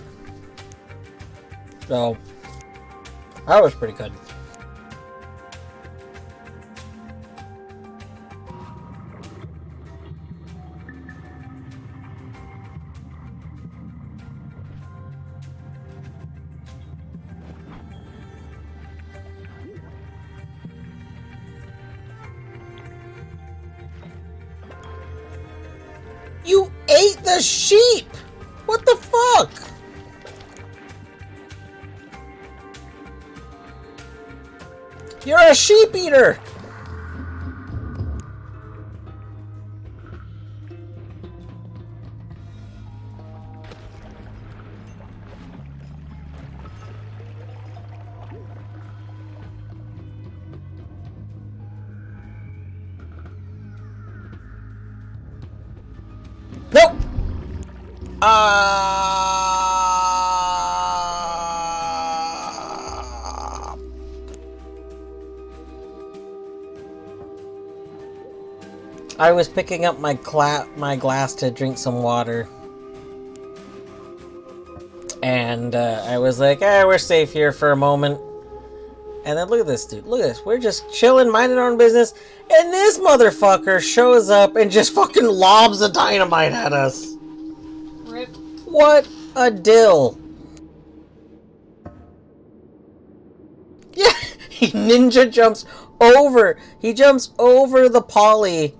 So, that was pretty good. You ate the sheep! What the fuck? You're a sheep eater! Nope! I was picking up my glass to drink some water. And I was like, we're safe here for a moment. And then look at this, dude. Look at this. We're just chilling, minding our own business. And this motherfucker shows up and just fucking lobs a dynamite at us. Rip. What a dill. Yeah, he ninja jumps over. He jumps over the poly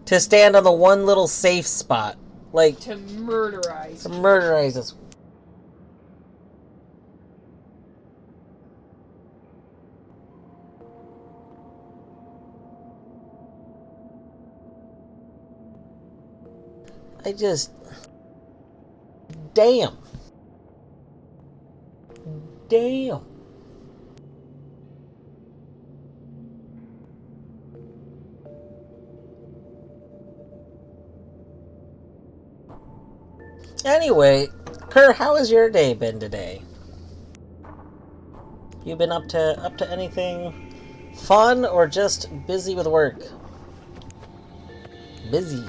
to stand on the one little safe spot. Like, To murderize. to murderize us. I just... Damn. Damn. Anyway, Kerr, how has your day been today? You been up to anything fun or just busy with work? Busy.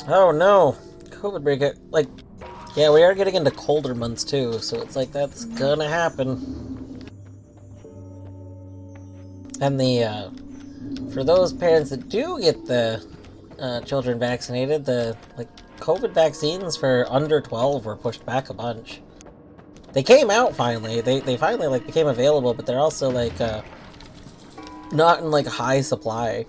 Oh no, COVID break. Like, yeah, we are getting into colder months too, so it's like that's gonna happen. And for those parents that do get the children vaccinated, the COVID vaccines for under 12 were pushed back a bunch. They came out finally. They finally became available, but they're also not in high supply.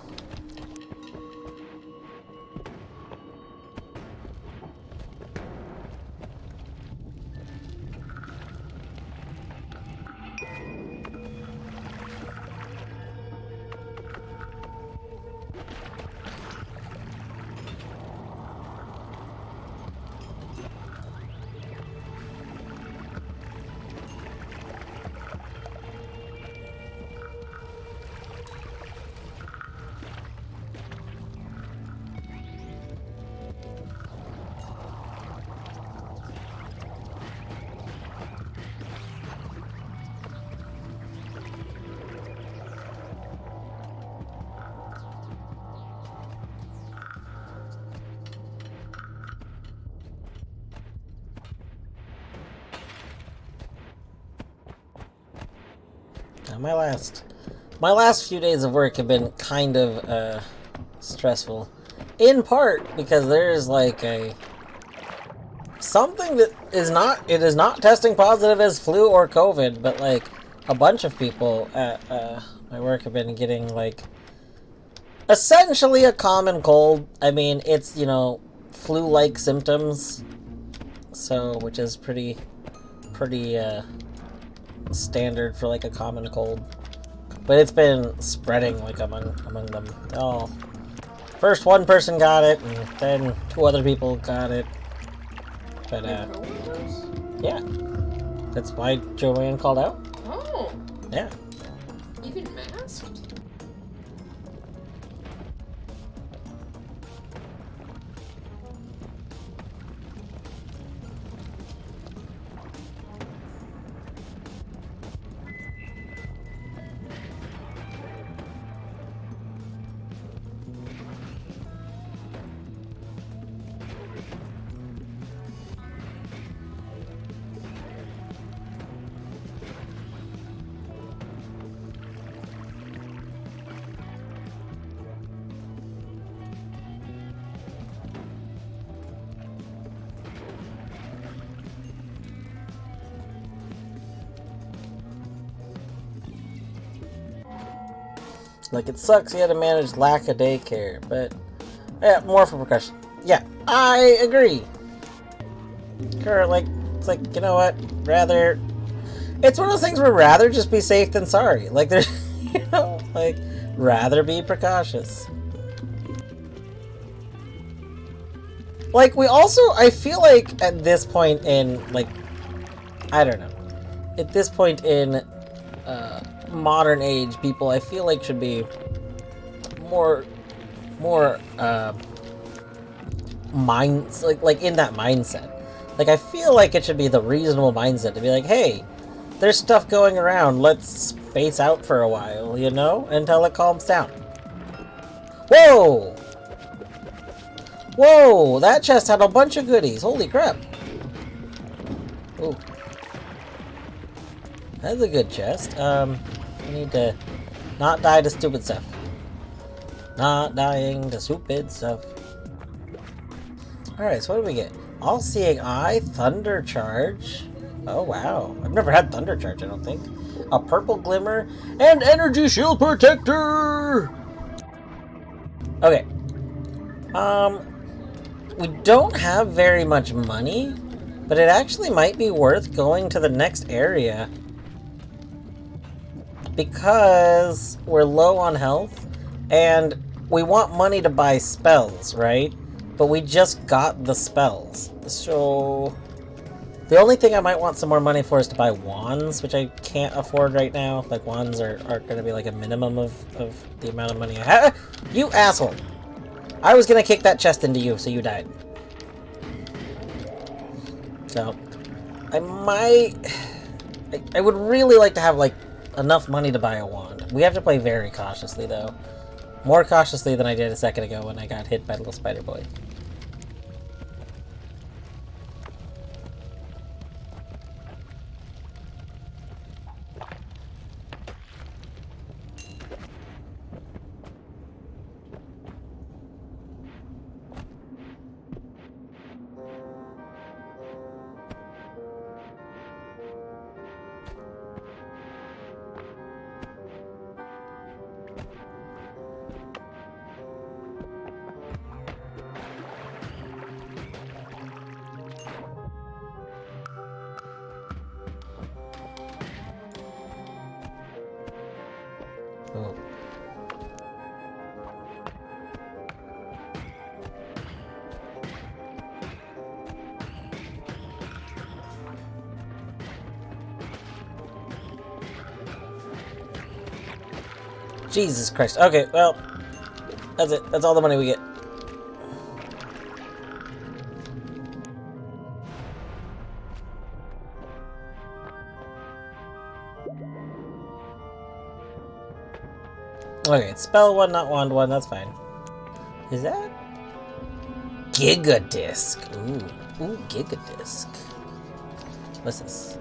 My last few days of work have been kind of stressful, in part because there's something that is not testing positive as flu or COVID, but a bunch of people at my work have been getting essentially a common cold. I mean, it's flu-like symptoms, so which is pretty standard for a common cold, but it's been spreading among them. Oh, first one person got it, and then 2 other people got it. But yeah, that's why Joanne called out. Oh. Yeah. Even masked? Like, it sucks you had to manage lack of daycare, but yeah, more for percussion. Yeah, I agree. Kurt, like, it's like, you know what? Rather, it's one of those things where rather just be safe than sorry. Like, there's, you know, like, rather be precautious. Like, we also, I feel like at this point in, like, I don't know. At this point in modern age, people, I feel like, should be more minds like in that mindset. Like, I feel like it should be the reasonable mindset to be like, hey, there's stuff going around, let's space out for a while, you know, until it calms down. Whoa! Whoa! That chest had a bunch of goodies. Holy crap! Ooh, that's a good chest. We need to not die to stupid stuff. Not dying to stupid stuff. Alright, so what do we get? All-Seeing Eye, Thunder Charge. Oh, wow. I've never had Thunder Charge, I don't think. A Purple Glimmer, and Energy Shield Protector! Okay. We don't have very much money, but it actually might be worth going to the next area. Because we're low on health, and we want money to buy spells, right? But we just got the spells. So the only thing I might want some more money for is to buy wands, which I can't afford right now. Like, wands are going to be like a minimum of the amount of money I have. You asshole! I was going to kick that chest into you, so you died. So I might... I would really like to have, like, enough money to buy a wand. We have to play very cautiously, though. More cautiously than I did a second ago when I got hit by little spider boy. Oh. Jesus Christ. Okay, well, that's it. That's all the money we get. Okay, it's spell one, not wand one. That's fine. Is that Giga Disc? Ooh, Giga Disc. What's this?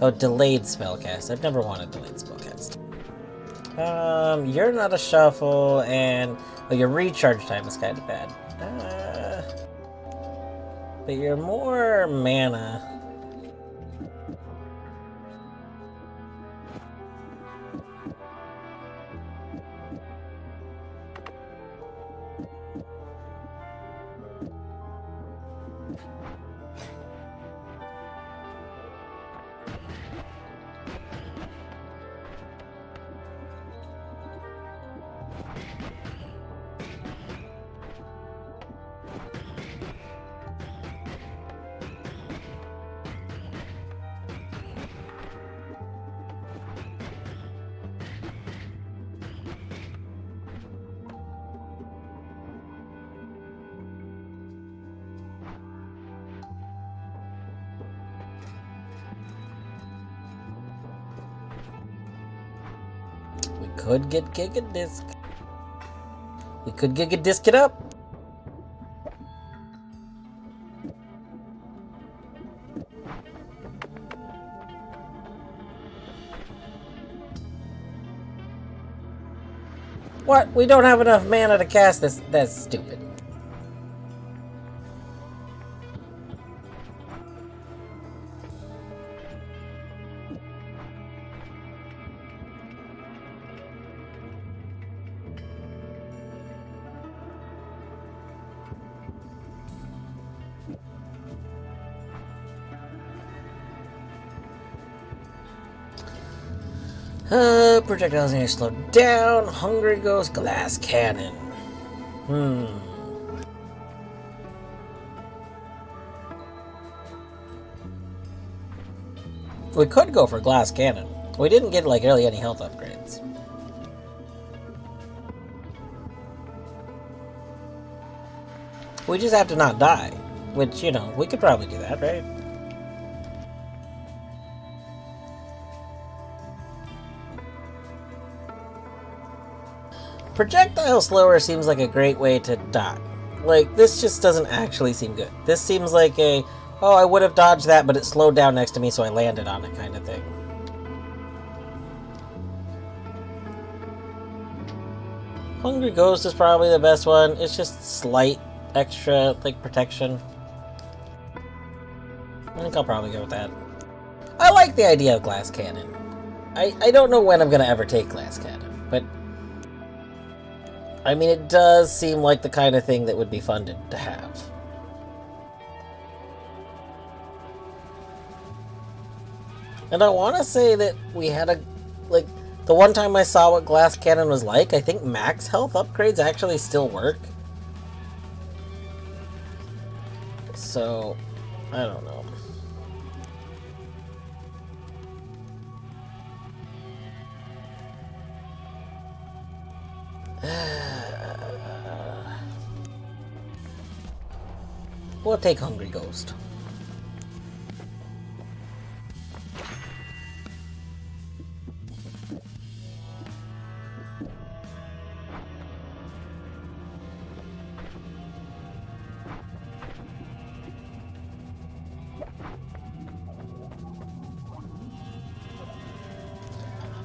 Oh, delayed spellcast. I've never wanted delayed spellcast. You're not a shuffle, and your recharge time is kind of bad. But you're more mana. We could get Giga Disc. We could Giga Disc it up. What? We don't have enough mana to cast this. That's stupid. Projectiles need to slow down. Hungry Ghost, glass cannon. We could go for glass cannon. We didn't get like really any health upgrades. We just have to not die. Which, you know, we could probably do that, right? Projectile slower seems like a great way to die. Like, this just doesn't actually seem good. This seems like a, oh, I would have dodged that, but it slowed down next to me, so I landed on it kind of thing. Hungry Ghost is probably the best one. It's just slight extra, like, protection. I think I'll probably go with that. I like the idea of glass cannon. I don't know when I'm going to ever take glass cannon, but I mean, it does seem like the kind of thing that would be fun to have. And I want to say that we had a, like, the one time I saw what glass cannon was like, I think max health upgrades actually still work. So, I don't know. We'll take Hungry Ghost.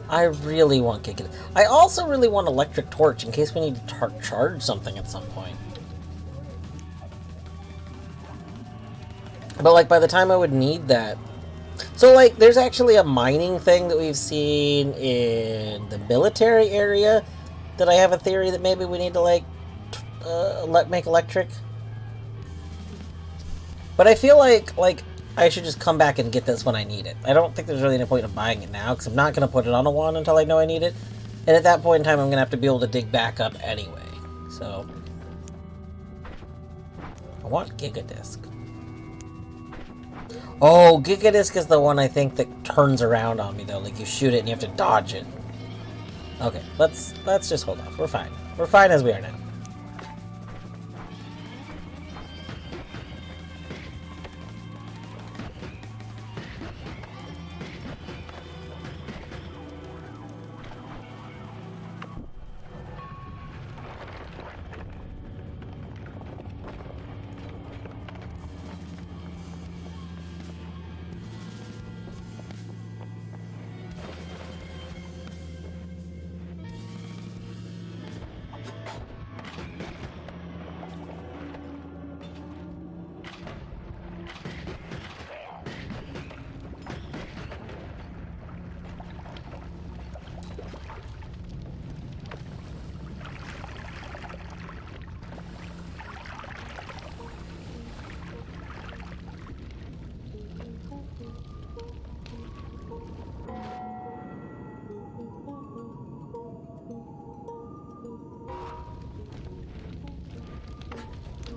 I really want Kick It. I also really want Electric Torch in case we need to charge something at some point. But, like, by the time I would need that... So, like, there's actually a mining thing that we've seen in the military area that I have a theory that maybe we need to, like, make electric. But I feel like I should just come back and get this when I need it. I don't think there's really any point of buying it now, because I'm not going to put it on a wand until I know I need it. And at that point in time, I'm going to have to be able to dig back up anyway. So... I want Gigadisc. Oh, Gigadisc is the one I think that turns around on me, though. Like, you shoot it and you have to dodge it. Okay, let's just hold off. We're fine. We're fine as we are now.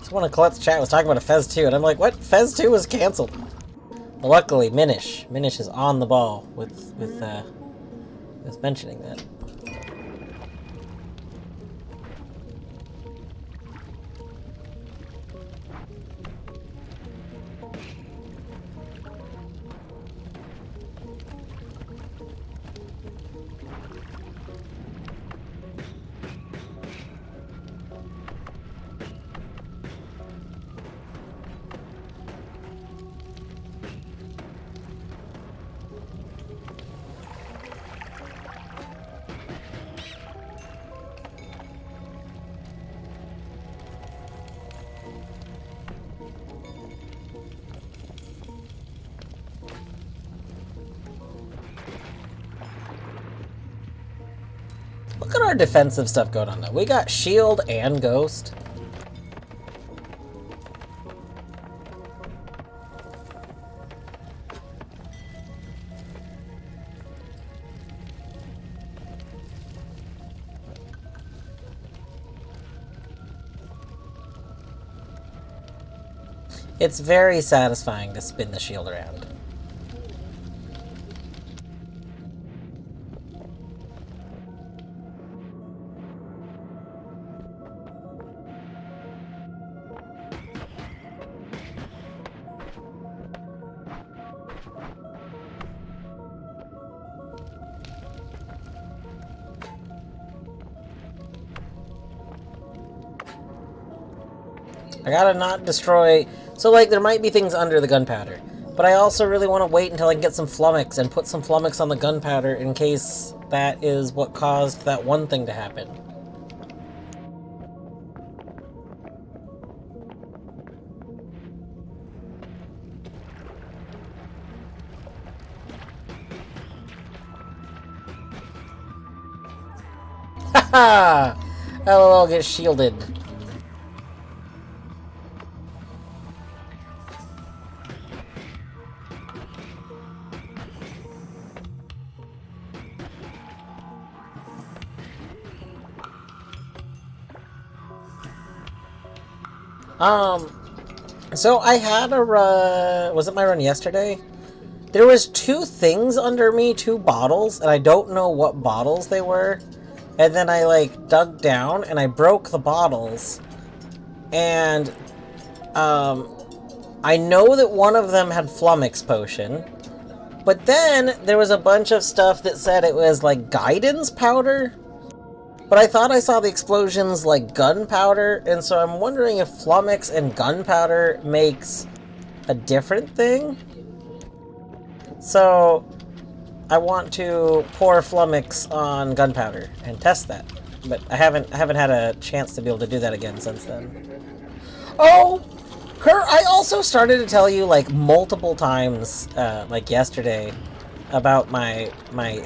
Someone in Colette's chat was talking about a Fez 2, and I'm like, what? Fez 2 was cancelled. But luckily, Minish is on the ball with mentioning that. Look at our defensive stuff going on, though. We got shield and ghost. It's very satisfying to spin the shield around. I gotta not destroy... So, like, there might be things under the gunpowder. But I also really want to wait until I can get some flummox and put some flummox on the gunpowder in case that is what caused that one thing to happen. Haha! LOL gets shielded. So I had a run... Was it my run yesterday? There was 2 things under me, 2 bottles, and I don't know what bottles they were. And then I, like, dug down, and I broke the bottles. And, I know that one of them had flummox potion. But then, there was a bunch of stuff that said it was, like, guidance powder. But I thought I saw the explosions like gunpowder, and so I'm wondering if flummox and gunpowder makes a different thing? So, I want to pour flummox on gunpowder and test that. But I haven't had a chance to be able to do that again since then. Oh! Kurt, I also started to tell you, like, multiple times, like yesterday, about my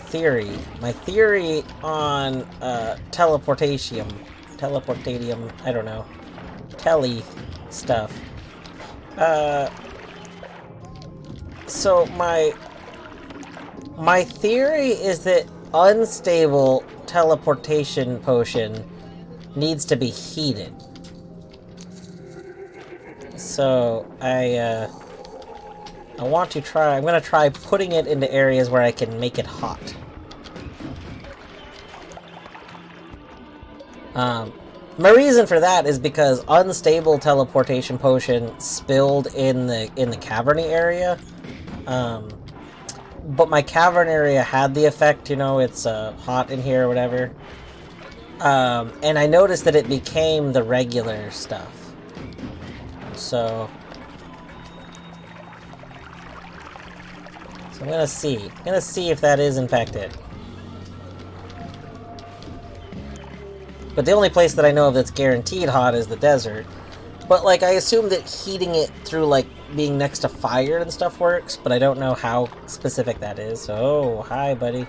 theory. My theory on teleportatium, I don't know. Tele stuff. So my theory is that unstable teleportation potion needs to be heated. So I want to try... I'm going to try putting it into areas where I can make it hot. My reason for that is because unstable teleportation potion spilled in the cavern area. But my cavern area had the effect, you know, it's hot in here or whatever. And I noticed that it became the regular stuff. So I'm gonna see. I'm gonna see if that is infected. But the only place that I know of that's guaranteed hot is the desert. But, like, I assume that heating it through, like, being next to fire and stuff works, but I don't know how specific that is. So, oh, hi, buddy.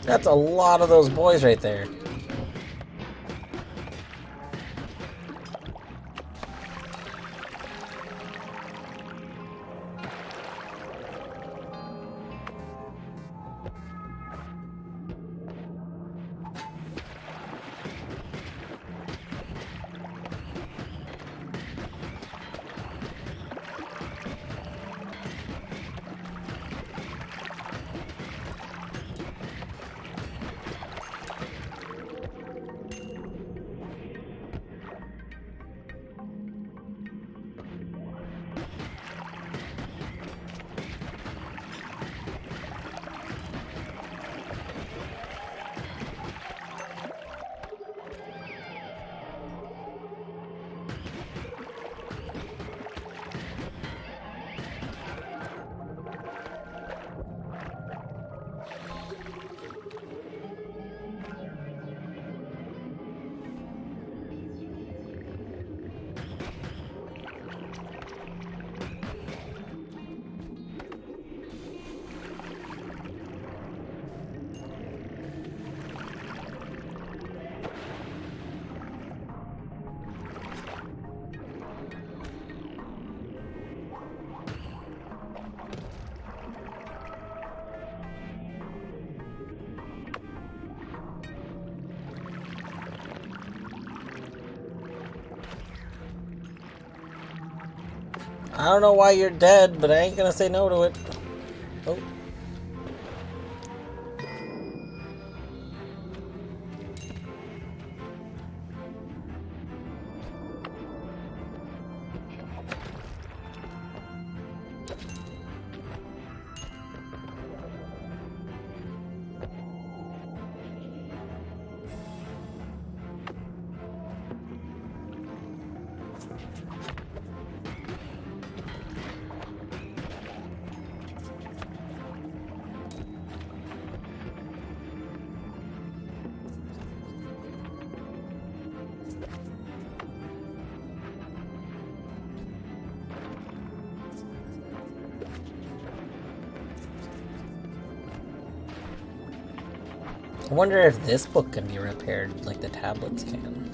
That's a lot of those boys right there. I don't know why you're dead, but I ain't gonna say no to it. Oh. I wonder if this book can be repaired like the tablets can.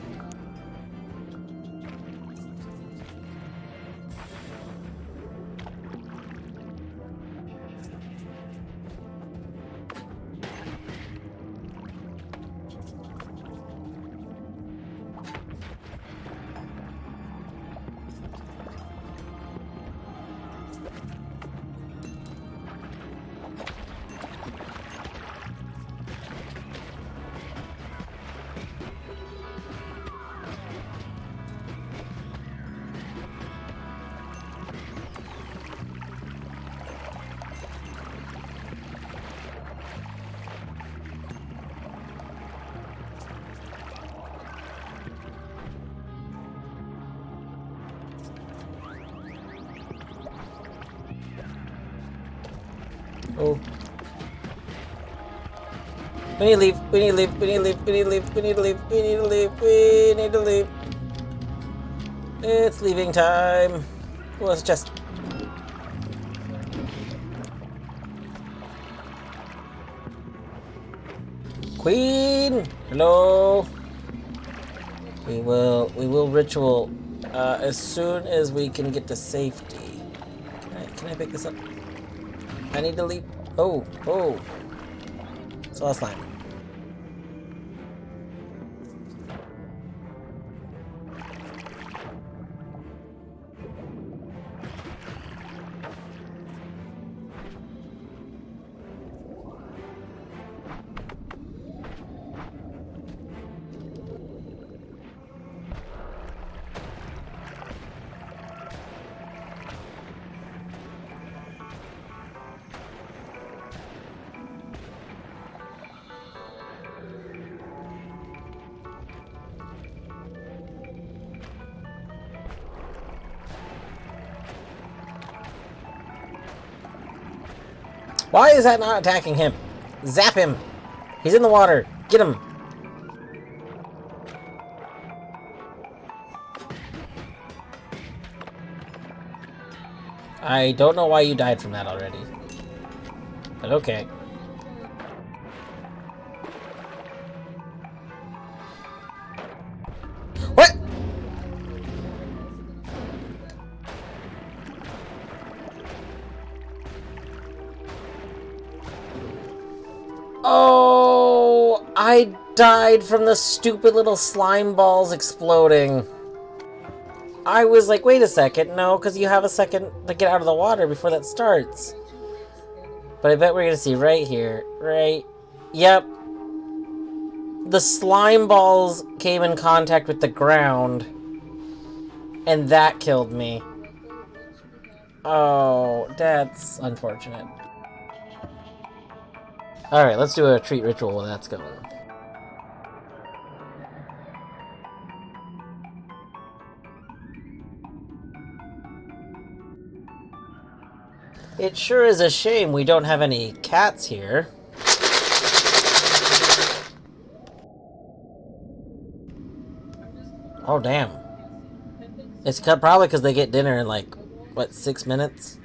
Oh. We need to leave. We need to leave. We need to leave. We need to leave. We need to leave. We need to leave. We need to leave. It's leaving time. Oh, it's just. Queen! Hello? We will ritual as soon as we can get to safety. Can I pick this up? I need to leave. Oh. Saw a slime. Why is that not attacking him? Zap him! He's in the water! Get him! I don't know why you died from that already. But okay. What?! Oh, I died from the stupid little slime balls exploding. I was like, wait a second, no, because you have a second to get out of the water before that starts. But I bet we're going to see right here, right? Yep. The slime balls came in contact with the ground, and that killed me. Oh, that's unfortunate. Alright, let's do a treat ritual while that's going. It sure is a shame we don't have any cats here. Oh, damn. It's probably because they get dinner in like, what, 6 minutes?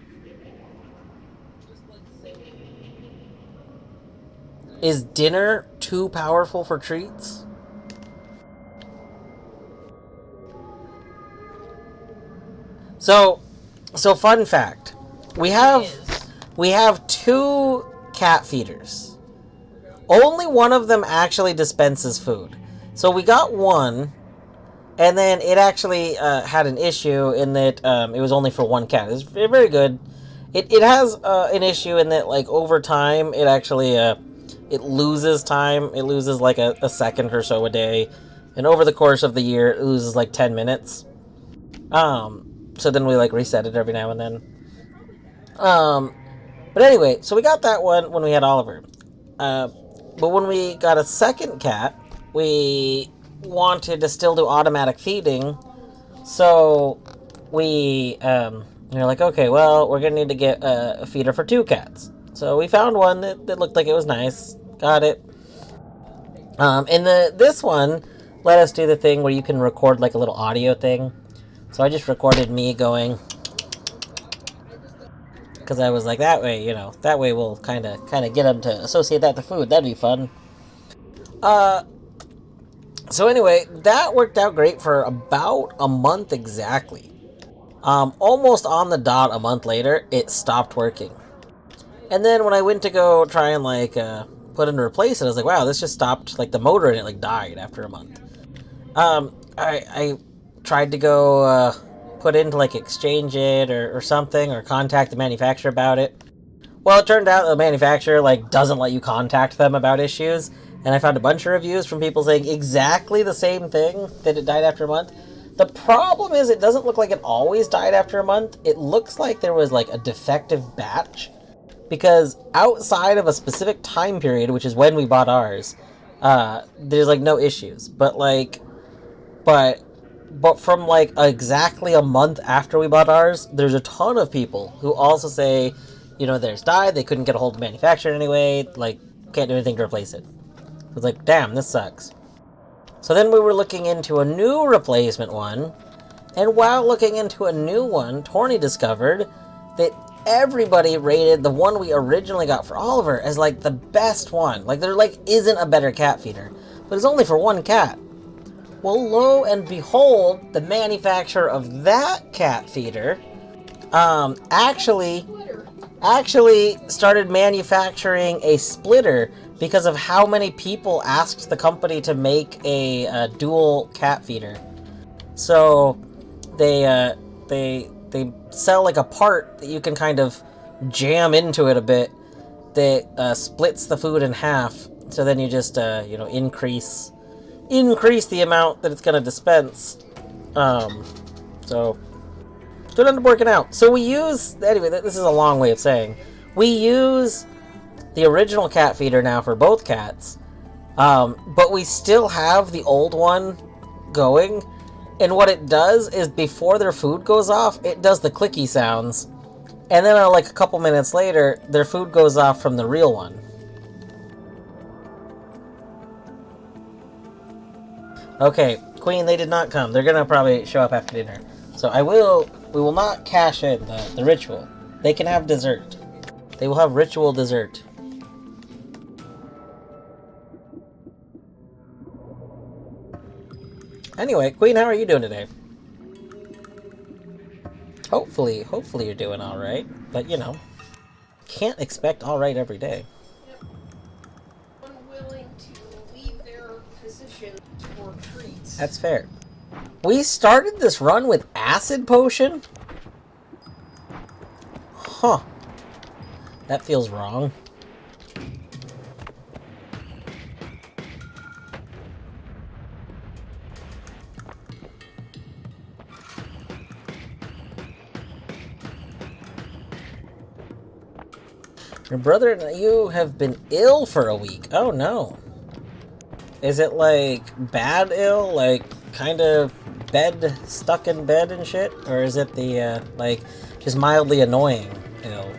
Is dinner too powerful for treats? So fun fact. We have 2 cat feeders. Only one of them actually dispenses food. So we got one, And then it actually had an issue in that it was only for one cat. It's very good. It has an issue in that, like, over time, it actually it loses time. It loses like a second or so a day, and over the course of the year, it loses like 10 minutes. So then we like reset it every now and then. But anyway, so we got that one when we had Oliver. But when we got a second cat, we wanted to still do automatic feeding. So we were like, okay, well, we're gonna need to get a feeder for two cats. So we found one that looked like it was nice. Got it. And this one let us do the thing where you can record like a little audio thing. So I just recorded me going, because I was like, that way, that way we'll kind of get them to associate that to food. That'd be fun. So anyway, that worked out great for about a month exactly. Almost on the dot a month later, it stopped working. And then when I went to go try and like put in to replace it, I was like, wow, this just stopped. Like the motor in it like died after a month. I tried to go put in to like exchange it or something, or contact the manufacturer about it. Well, it turned out the manufacturer like doesn't let you contact them about issues, and I found a bunch of reviews from people saying exactly the same thing, that it died after a month. The problem is it doesn't look like it always died after a month. It looks like there was like a defective batch, because outside of a specific time period, which is when we bought ours, there's like no issues. But from like exactly a month after we bought ours, there's a ton of people who also say, theirs died, they couldn't get a hold of the manufacturer anyway, like, can't do anything to replace it. I was like, damn, this sucks. So then we were looking into a new replacement one, and while looking into a new one, Torny discovered that everybody rated the one we originally got for Oliver as like the best one. Like there like isn't a better cat feeder, but it's only for one cat. Well, lo and behold, the manufacturer of that cat feeder actually started manufacturing a splitter because of how many people asked the company to make a dual cat feeder. So they sell like a part that you can kind of jam into it a bit that splits the food in half. So then you just increase the amount that it's going to dispense. So it ended up working out. So we use, anyway, this is a long way of saying, we use the original cat feeder now for both cats, but we still have the old one going, and what it does is before their food goes off, it does the clicky sounds, and then like a couple minutes later, their food goes off from the real one. Okay, Queen, they did not come. They're gonna probably show up after dinner. So we will not cash in the ritual. They can have dessert. They will have ritual dessert. Anyway, Queen, how are you doing today? Hopefully you're doing alright. But, can't expect alright every day. Yep. Unwilling to leave their positions for treats. That's fair. We started this run with acid potion? Huh. That feels wrong. Your brother and you have been ill for a week. Oh no. Is it like bad ill? Like kind of stuck in bed and shit? Or is it the like just mildly annoying ill?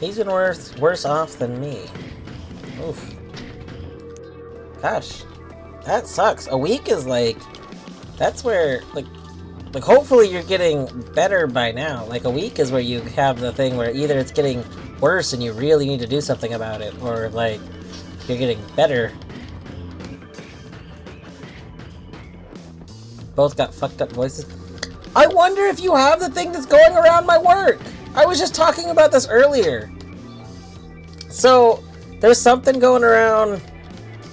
He's been worse off than me. Oof. Gosh. That sucks. A week is like, that's where like hopefully you're getting better by now. Like a week is where you have the thing where either it's getting worse and you really need to do something about it, or like you're getting better. Both got fucked up voices. I wonder if you have the thing that's going around my work. I was just talking about this earlier. So there's something going around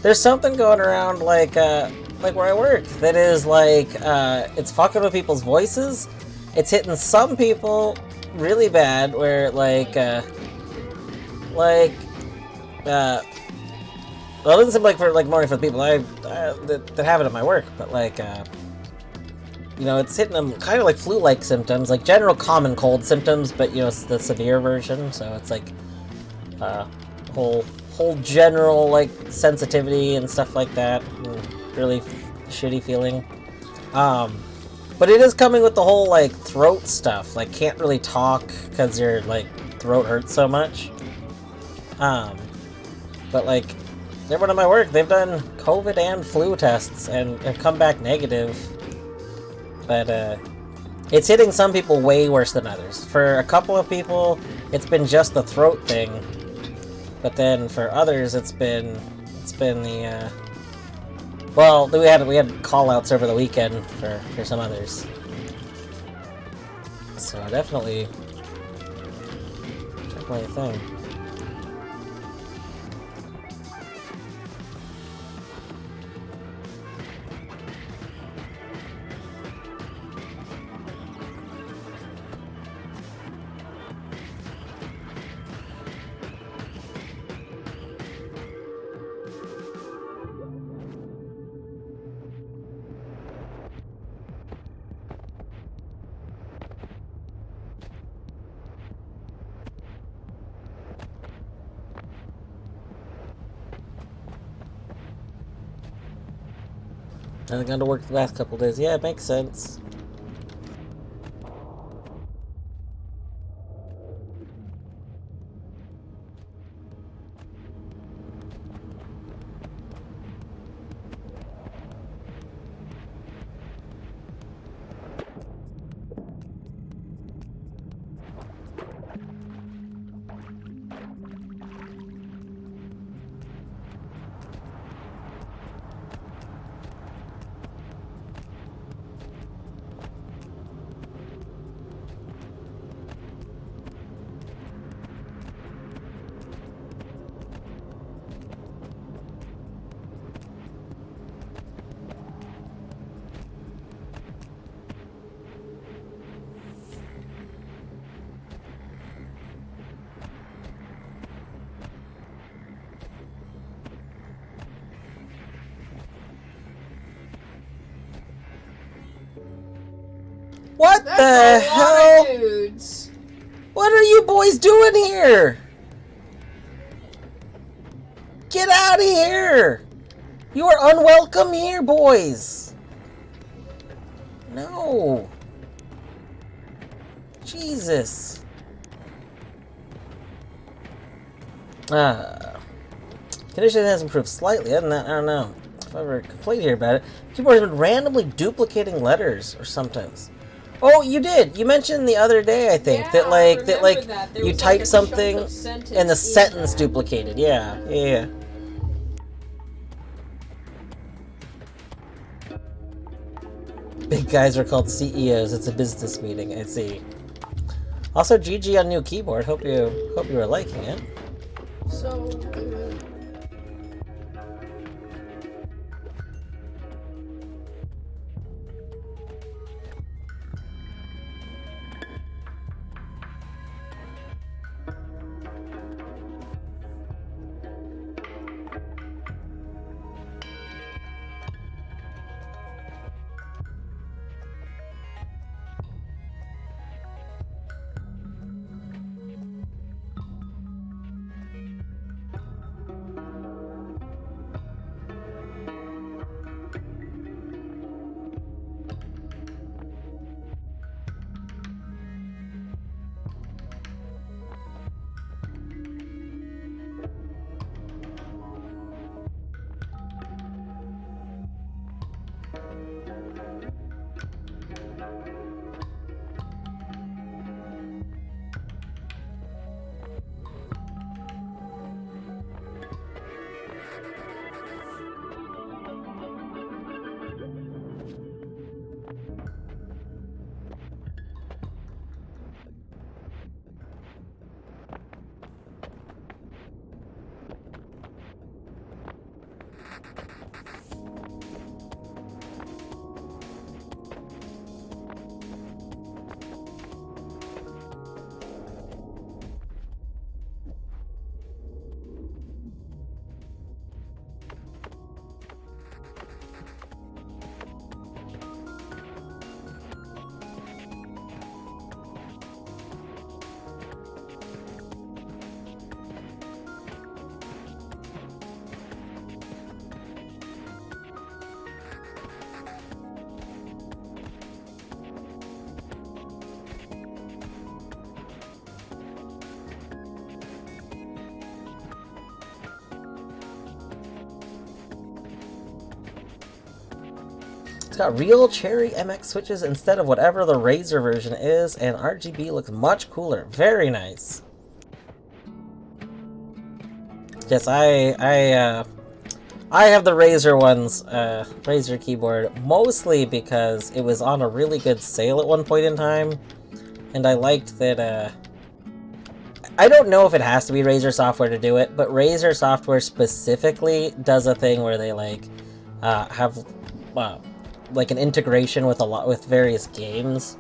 there's something going around like where I work that is like it's fucking with people's voices. It's hitting some people really bad where well, it doesn't seem like for like more for the people that have it at my work, but it's hitting them kind of like flu-like symptoms, like general common cold symptoms, but it's the severe version, so it's like whole general like sensitivity and stuff like that. Really shitty feeling. But it is coming with the whole like throat stuff, like can't really talk because your like throat hurts so much. But like everyone at my work, they've done COVID and flu tests and have come back negative. But it's hitting some people way worse than others. For a couple of people, it's been just the throat thing. But then for others, it's been the well, we had call-outs over the weekend for some others. So definitely a thing. I've gone to work the last couple days. Yeah, it makes sense. What That's the a hell? lot of dudes. What are you boys doing here? Get out of here! You are unwelcome here, boys! No. Jesus. Condition has improved slightly. Other than that, I don't know if I ever complained here about it. Keyboard has been randomly duplicating letters or sometimes. Oh, you did. You mentioned the other day, I think, Yeah, that I remember that. you was type like a something chunk of sentence and the in sentence that. duplicated. Yeah. Big guys are called CEOs. It's a business meeting. I see. Also, GG on new keyboard. Hope you are liking it. So good. got real Cherry MX switches instead of whatever the Razer version is, and RGB looks much cooler. Very nice. Yes, I have the Razer ones, Razer keyboard, mostly because it was on a really good sale at one point in time, and I liked that, I don't know if it has to be Razer software to do it, but Razer software specifically does a thing where they, like, have, like, an integration with various games,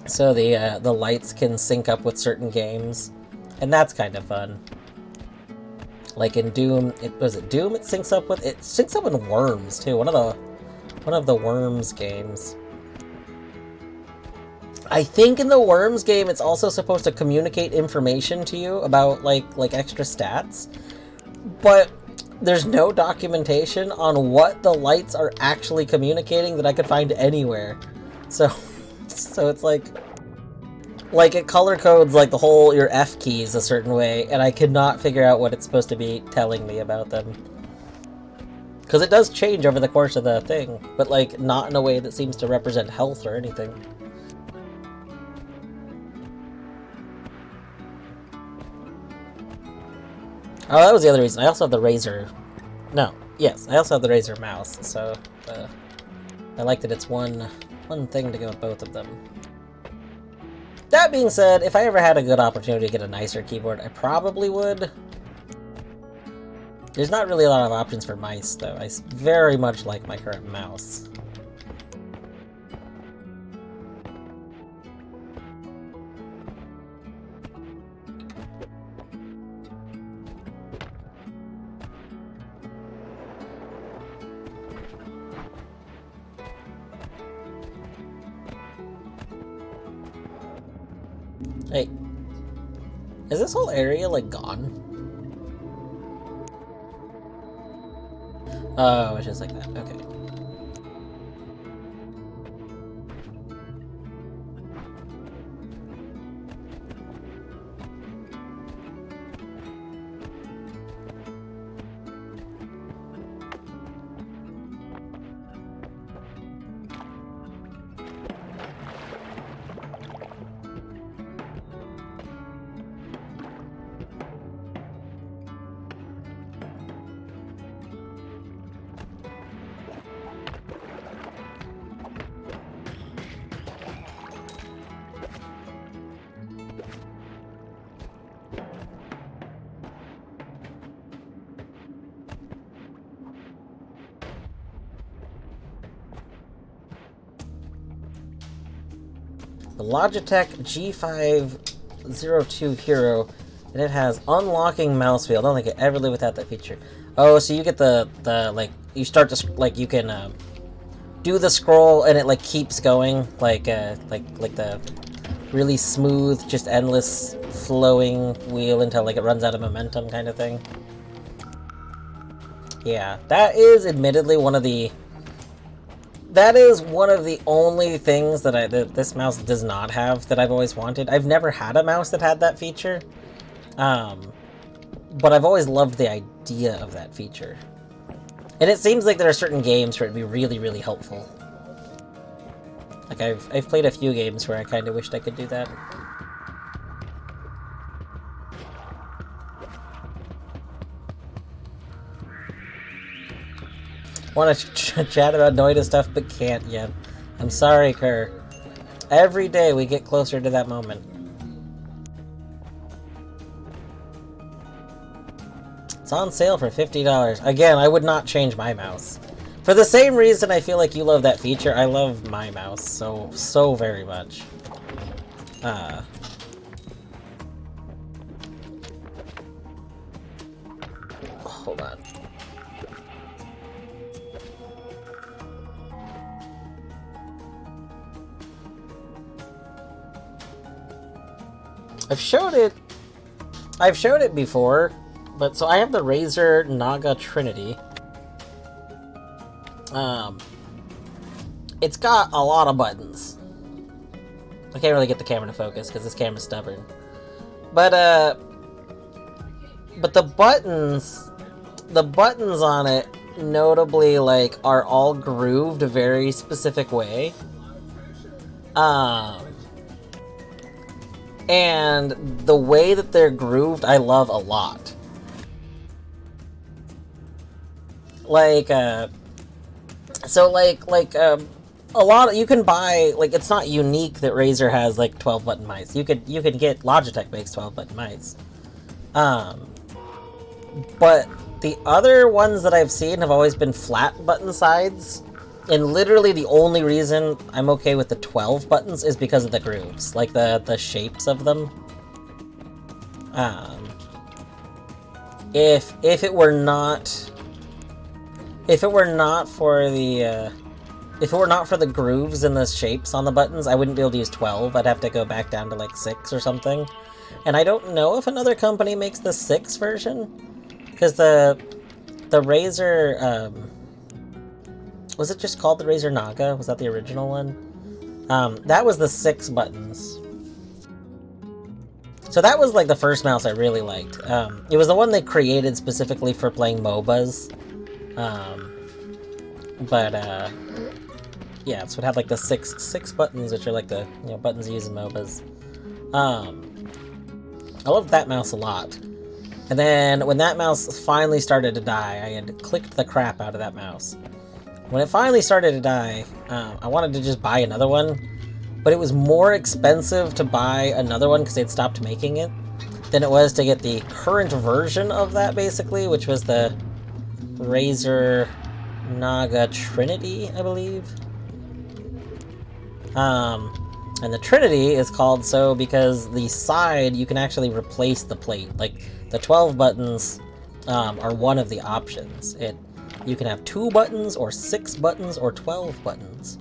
so the lights can sync up with certain games, and that's kind of fun. Like in Doom, Doom? It syncs up with Worms too. One of the Worms games. I think in the Worms game, it's also supposed to communicate information to you about like extra stats, but there's no documentation on what the lights are actually communicating that I could find anywhere. So it's like it color codes like your F keys a certain way, and I could not figure out what it's supposed to be telling me about them. Because it does change over the course of the thing, but like not in a way that seems to represent health or anything. Oh, that was the other reason. I also have the Razer. No, yes, I also have the Razer mouse, so I like that it's one thing to go with both of them. That being said, if I ever had a good opportunity to get a nicer keyboard, I probably would. There's not really a lot of options for mice, though. I very much like my current mouse. Hey, is this whole area, like, gone? Oh, it's just like that. Okay. The Logitech G502 Hero, and it has unlocking mouse wheel. I don't think it ever lived without that feature. Oh, so you get the like, you start to, like, you can do the scroll and it like keeps going, like the really smooth, just endless flowing wheel until like it runs out of momentum kind of thing. Yeah, that is admittedly one of the only things that this mouse does not have that I've always wanted. I've never had a mouse that had that feature, but I've always loved the idea of that feature. And it seems like there are certain games where it'd be really, really helpful. Like I've played a few games where I kind of wished I could do that. Want to chat about Noita stuff, but can't yet. I'm sorry, Kerr. Every day we get closer to that moment. It's on sale for $50. Again, I would not change my mouse. For the same reason I feel like you love that feature, I love my mouse so very much. Hold on. I've showed it before, but so I have the Razer Naga Trinity. It's got a lot of buttons. I can't really get the camera to focus because this camera's stubborn. But the buttons on it notably, like, are all grooved a very specific way. And the way that they're grooved, I love a lot. Like, a lot of, you can buy, like, it's not unique that Razer has, like, 12-button mice. You could get Logitech makes 12-button mice. But the other ones that I've seen have always been flat button sides. And literally the only reason I'm okay with the 12 buttons is because of the grooves. Like, the shapes of them. If it were not... If it were not for the, if it were not for the grooves and the shapes on the buttons, I wouldn't be able to use 12. I'd have to go back down to, like, 6 or something. And I don't know if another company makes the 6 version. Because the Razer, was it just called the Razer Naga? Was that the original one? That was the 6 buttons. So that was, like, the first mouse I really liked. It was the one they created specifically for playing MOBAs. Yeah, so it had like the six buttons, which are like the, you know, buttons used in MOBAs. I loved that mouse a lot. And then when that mouse finally started to die, I had clicked the crap out of that mouse. When it finally started to die, I wanted to just buy another one, but it was more expensive to buy another one because they'd stopped making it than it was to get the current version of that, basically, which was the Razer Naga Trinity, I believe. And the Trinity is called so because the side, you can actually replace the plate. Like, the 12 buttons are one of the options. You can have 2 buttons, or 6 buttons, or 12 buttons.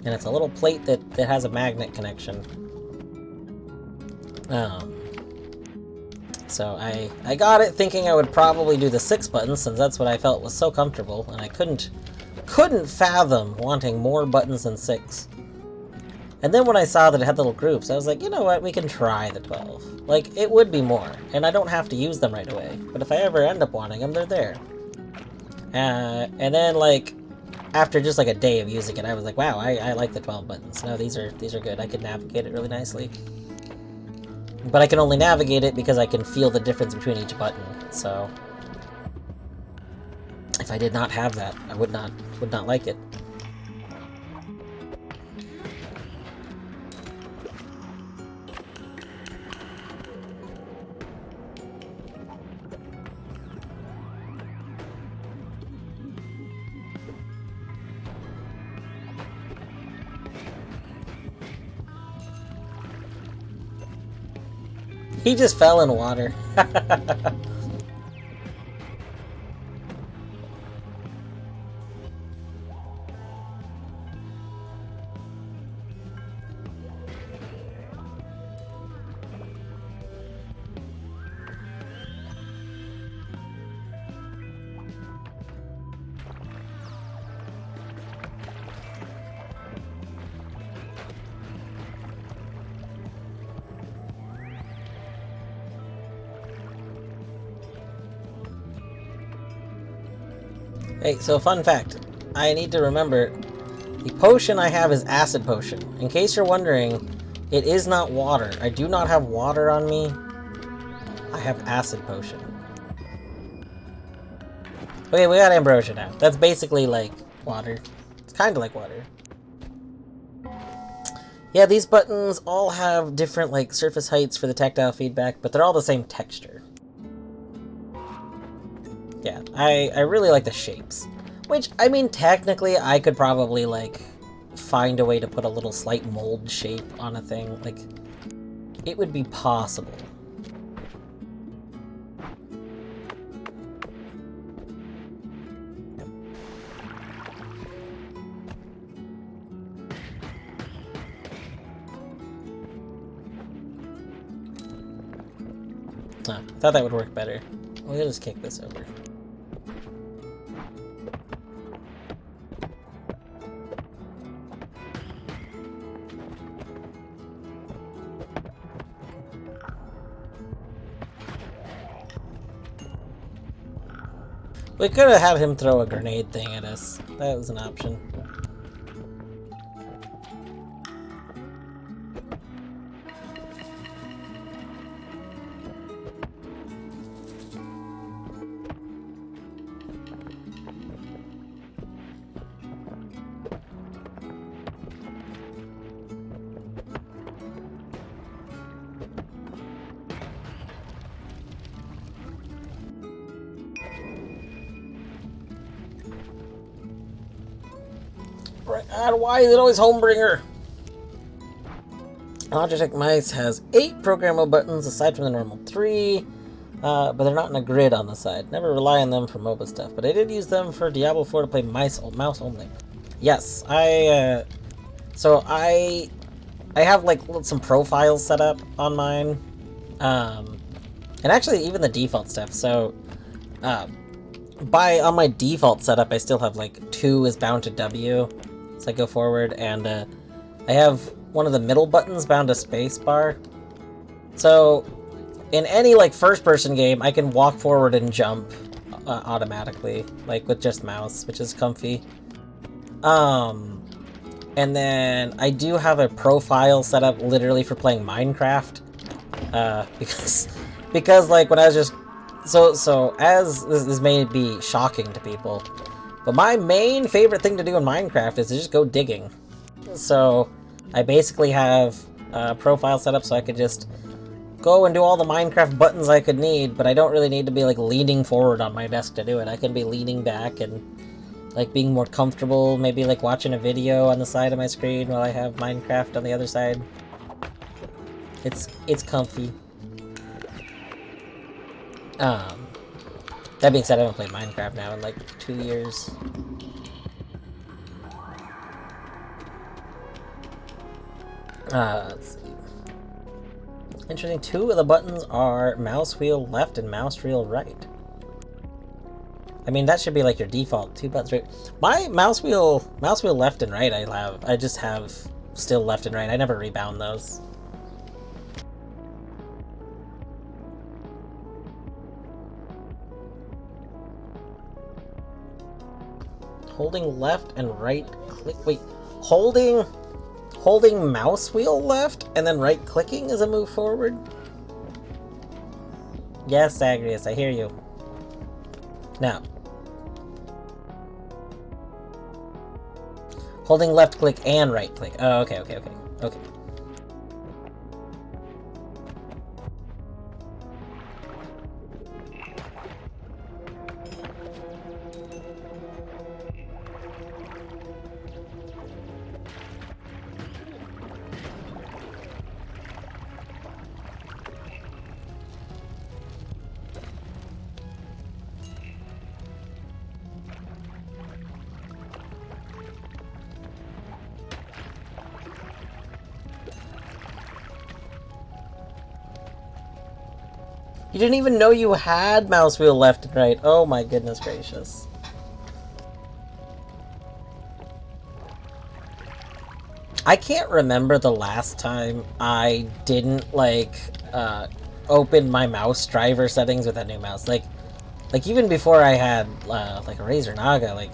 And it's a little plate that has a magnet connection. So I got it thinking I would probably do the 6 buttons, since that's what I felt was so comfortable, and I couldn't fathom wanting more buttons than 6. And then when I saw that it had little groups, I was like, you know what, we can try the 12. Like, it would be more, and I don't have to use them right away. But if I ever end up wanting them, they're there. And then, like, after just like a day of using it, I was like, wow, I like the 12 buttons. No, these are good. I can navigate it really nicely. But I can only navigate it because I can feel the difference between each button, so... If I did not have that, I would not like it. He just fell in water. Hey, so fun fact. I need to remember, the potion I have is acid potion. In case you're wondering, it is not water. I do not have water on me. I have acid potion. Okay, we got ambrosia now. That's basically like water. It's kind of like water. Yeah, these buttons all have different like surface heights for the tactile feedback, but they're all the same texture. Yeah, I really like the shapes. Which, I mean, technically, I could probably, like, find a way to put a little slight mold shape on a thing. Like, it would be possible. I thought that would work better. We'll just kick this over. We could have had him throw a grenade thing at us. That was an option. Why is it always Homebringer? Logitech Mice has 8 programmable buttons aside from the normal 3, but they're not in a grid on the side. Never rely on them for MOBA stuff, but I did use them for Diablo 4 to play mouse only. Yes, I have like some profiles set up on mine, and actually even the default stuff. So, on my default setup, I still have like 2 is bound to W. So I go forward, and I have one of the middle buttons bound to spacebar. So in any like first-person game, I can walk forward and jump automatically, like with just mouse, which is comfy. And then I do have a profile set up literally for playing Minecraft, because like when I was just so as this may be shocking to people. But my main favorite thing to do in Minecraft is to just go digging. So I basically have a profile set up so I could just go and do all the Minecraft buttons I could need, but I don't really need to be like leaning forward on my desk to do it. I can be leaning back and like being more comfortable, maybe like watching a video on the side of my screen while I have Minecraft on the other side. It's comfy. That being said, I haven't played Minecraft now in like 2 years. Let's see. Interesting, 2 of the buttons are mouse wheel left and mouse wheel right. I mean, that should be like your default 2 buttons right. My mouse wheel left and right I just have still left and right. I never rebound those. Holding left and right click. Wait, holding mouse wheel left and then right clicking is a move forward? Yes, Agrius, I hear you. Now, holding left click and right click. Oh, okay. You didn't even know you had mouse wheel left and right. Oh my goodness gracious. I can't remember the last time I didn't like open my mouse driver settings with that new mouse. Like even before I had like a Razer Naga, like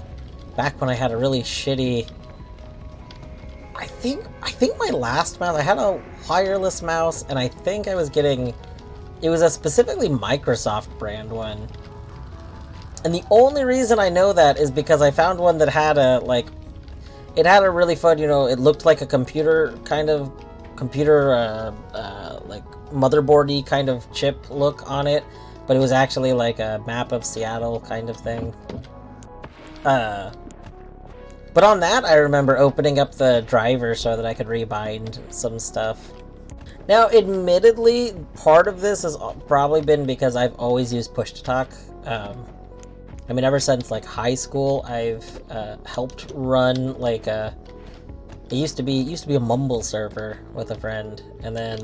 back when I had a really shitty. I think my last mouse, I had a wireless mouse, and I think I was getting. It was a specifically Microsoft brand one. And the only reason I know that is because I found one that had a, like, it had a really fun, you know, it looked like a computer, like, motherboardy kind of chip look on it, but it was actually like a map of Seattle kind of thing. But on that, I remember opening up the driver so that I could rebind some stuff. Now, admittedly, part of this has probably been because I've always used push-to-talk. I mean, ever since, like, high school, I've helped run, like, it used to be a Mumble server with a friend, and then,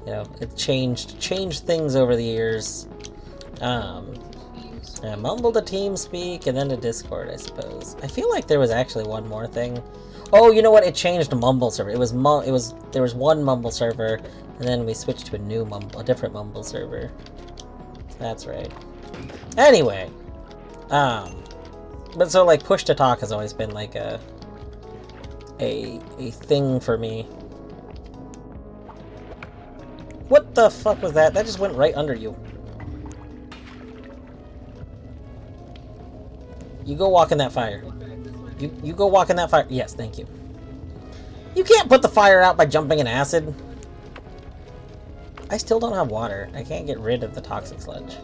you know, it changed things over the years. Mumble to TeamSpeak, and then to Discord, I suppose. I feel like there was actually one more thing. Oh, you know what? It changed to Mumble server. There was one Mumble server, and then we switched to a different Mumble server. That's right. Anyway, But so like push to talk has always been like a thing for me. What the fuck was that? That just went right under you. You go walk in that fire. You go walk in that fire. Yes, thank you. You can't put the fire out by jumping in acid. I still don't have water. I can't get rid of the toxic sludge.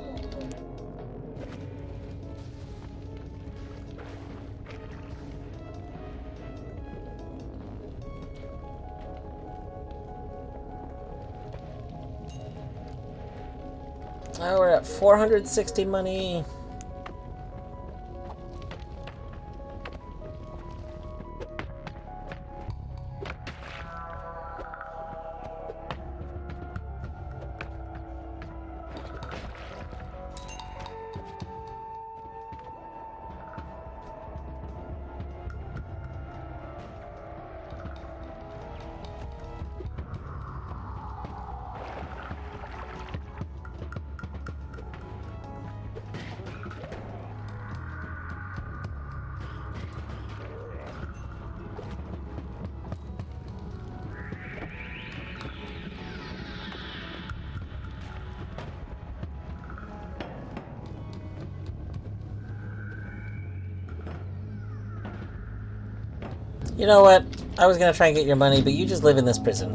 Oh, we're at 460 money. You know what? I was gonna try and get your money, but you just live in this prison.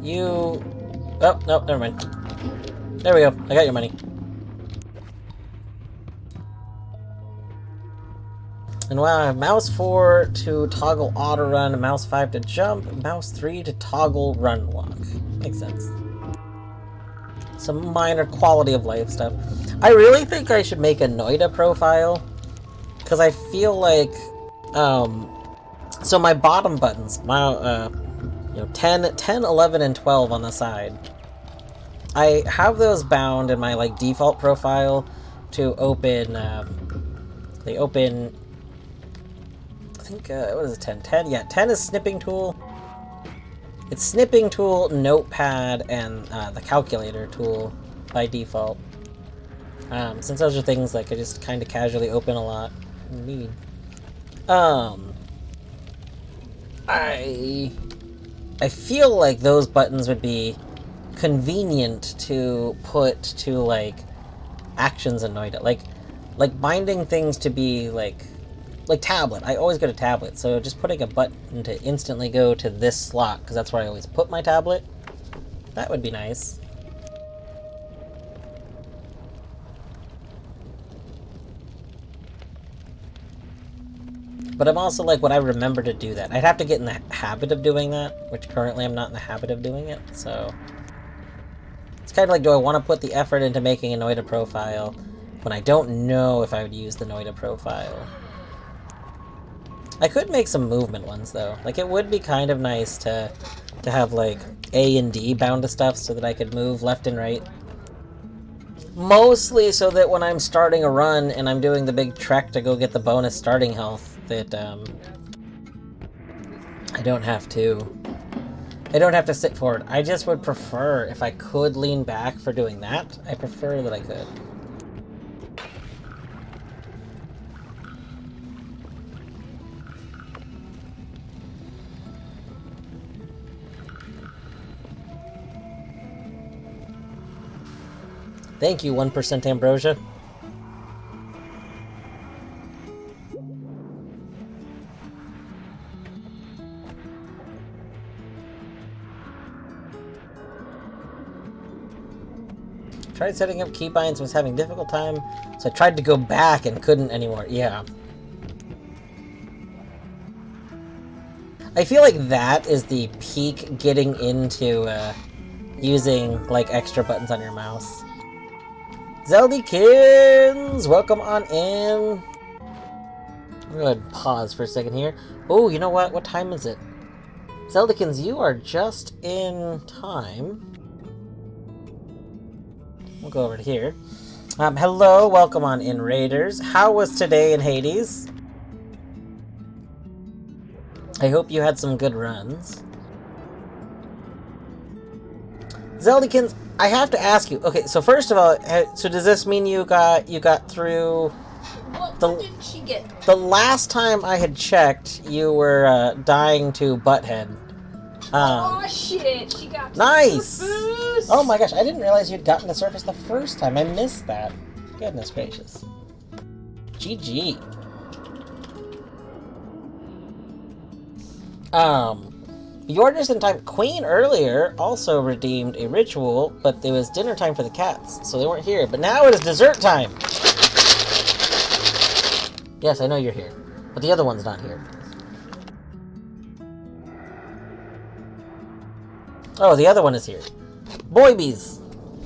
You... Oh, no, never mind. There we go. I got your money. And wow, I have mouse 4 to toggle auto run, mouse 5 to jump, mouse 3 to toggle run walk. Makes sense. Some minor quality of life stuff. I really think I should make a Noita profile, because I feel like, so my bottom buttons, my, 10, 11, and 12 on the side, I have those bound in my, like, default profile to open, they open, I think, what is it, 10? 10? Yeah, 10 is snipping tool. It's snipping tool, notepad, and the calculator tool by default. Since those are things, like, I just kind of casually open a lot. Need. I feel like those buttons would be convenient to put to, like, actions in Noita. Like binding things to be, like tablet. I always go to tablet, so just putting a button to instantly go to this slot, because that's where I always put my tablet, that would be nice. But I'm also like, would I remember to do that? I'd have to get in the habit of doing that, which currently I'm not in the habit of doing it, so... It's kind of like, do I want to put the effort into making a Noita profile when I don't know if I would use the Noita profile? I could make some movement ones, though. Like, it would be kind of nice to have, like, A and D bound to stuff so that I could move left and right. Mostly so that when I'm starting a run and I'm doing the big trek to go get the bonus starting health, that, I don't have to sit forward. I just would prefer, if I could lean back for doing that, I prefer that I could. Thank you, 1% Ambrosia. Tried setting up keybinds, was having a difficult time, so I tried to go back and couldn't anymore. Yeah. I feel like that is the peak getting into using like extra buttons on your mouse. Zeldykins! Welcome on in. I'm gonna pause for a second here. Oh, you know what? What time is it? Zeldykins, you are just in time. We'll go over to here. Hello, welcome on in, Raiders. How was today in Hades? I hope you had some good runs. Zeldykins, I have to ask you. Okay, so first of all, so does this mean you got through What did she get? The last time I had checked, you were dying to Butthead. Oh shit! She got to Nice! surface. Oh my gosh, I didn't realize you'd gotten to surface the first time. I missed that. Goodness gracious. GG. You're just in time. Queen earlier also redeemed a ritual, but it was dinner time for the cats, so they weren't here. But now it is dessert time! Yes, I know you're here, but the other one's not here. Oh, the other one is here. Boy bees!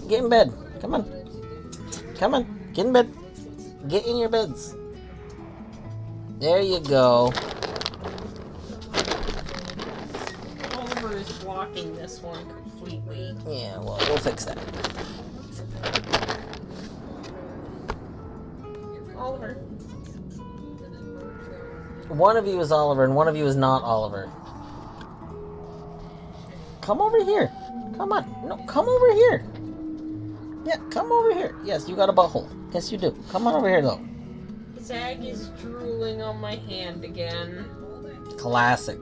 Get in bed. Come on. Come on. Get in bed. Get in your beds. There you go. Oliver is blocking this one completely. Yeah, well, we'll fix that. Oliver. One of you is Oliver, and one of you is not Oliver. Come over here. Come on. No, come over here. Yeah, come over here. Yes, you got a butthole. Yes, you do. Come on over here, though. Zag is drooling on my hand again. Classic.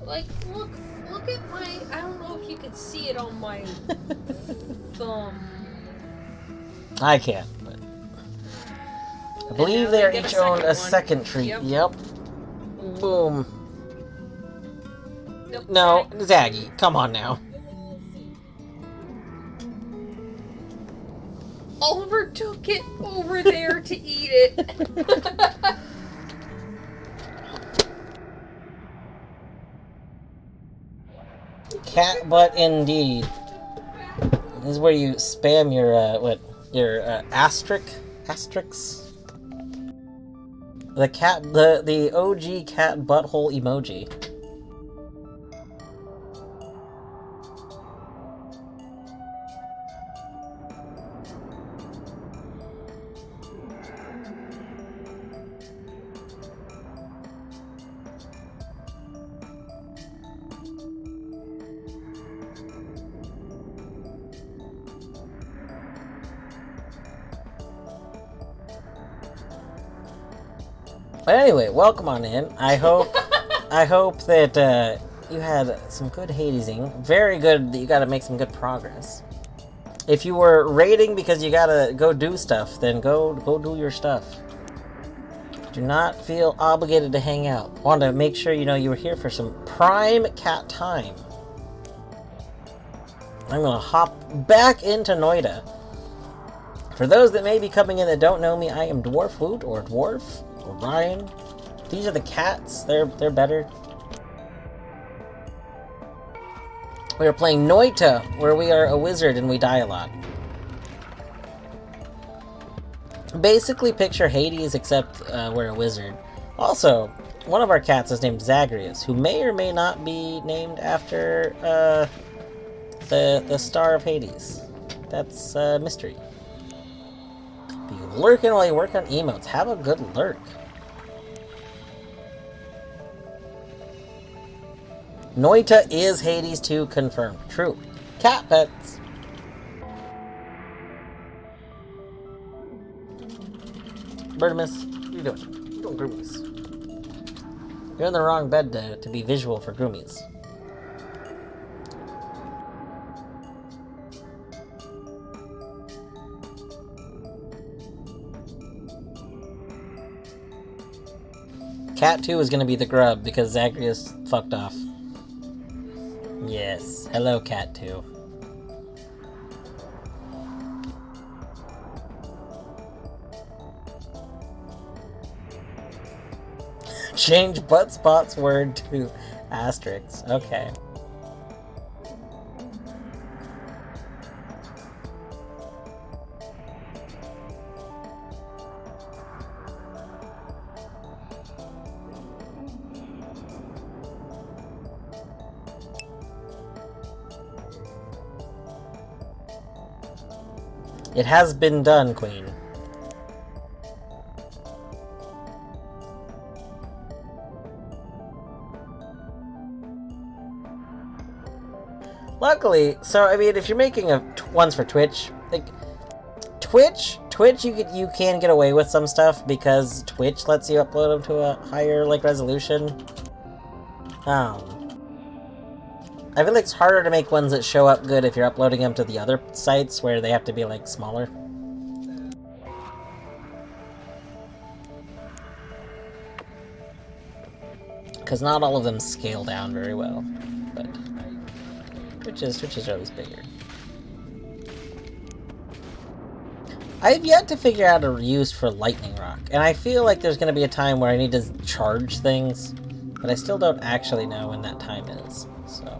Like, look at my... I don't know if you could see it on my thumb. I can't, but... I believe they are each owned a second treat. Yep. Boom. Nope, No, Zaggy, come on now. Oliver took it over there to eat it. Cat butt indeed. This is where you spam your, asterisks? The OG cat butthole emoji. But anyway, welcome on in. I hope that you had some good Hadesing. Very good that you got to make some good progress. If you were raiding because you gotta go do stuff, then go do your stuff. Do not feel obligated to hang out. Want to make sure you know you were here for some prime cat time. I'm gonna hop back into Noita. For those that may be coming in that don't know me, I am Dwarf Woot or Dwarf. Ryan. These are the cats. They're better. We are playing Noita, where we are a wizard and we die a lot. Basically picture Hades, except we're a wizard. Also, one of our cats is named Zagreus, who may or may not be named after the Star of Hades. That's a mystery. Be lurking while you work on emotes. Have a good lurk. Noita is Hades 2 confirmed. True. Cat pets. Birdimus, what are you doing? You're doing groomies. You're in the wrong bed to be visual for groomies. Cat 2 is going to be the grub because Zagreus fucked off. Yes. Hello, Cat 2. Change butt spot's word to asterisks. Okay. It has been done, Queen. Luckily, so I mean, if you're making ones for Twitch, like, Twitch, you can get away with some stuff because Twitch lets you upload them to a higher like resolution. I feel like it's harder to make ones that show up good if you're uploading them to the other sites where they have to be like smaller. Because not all of them scale down very well, but Twitch is always bigger. I've yet to figure out a use for lightning rock, and I feel like there's going to be a time where I need to charge things, but I still don't actually know when that time is, so...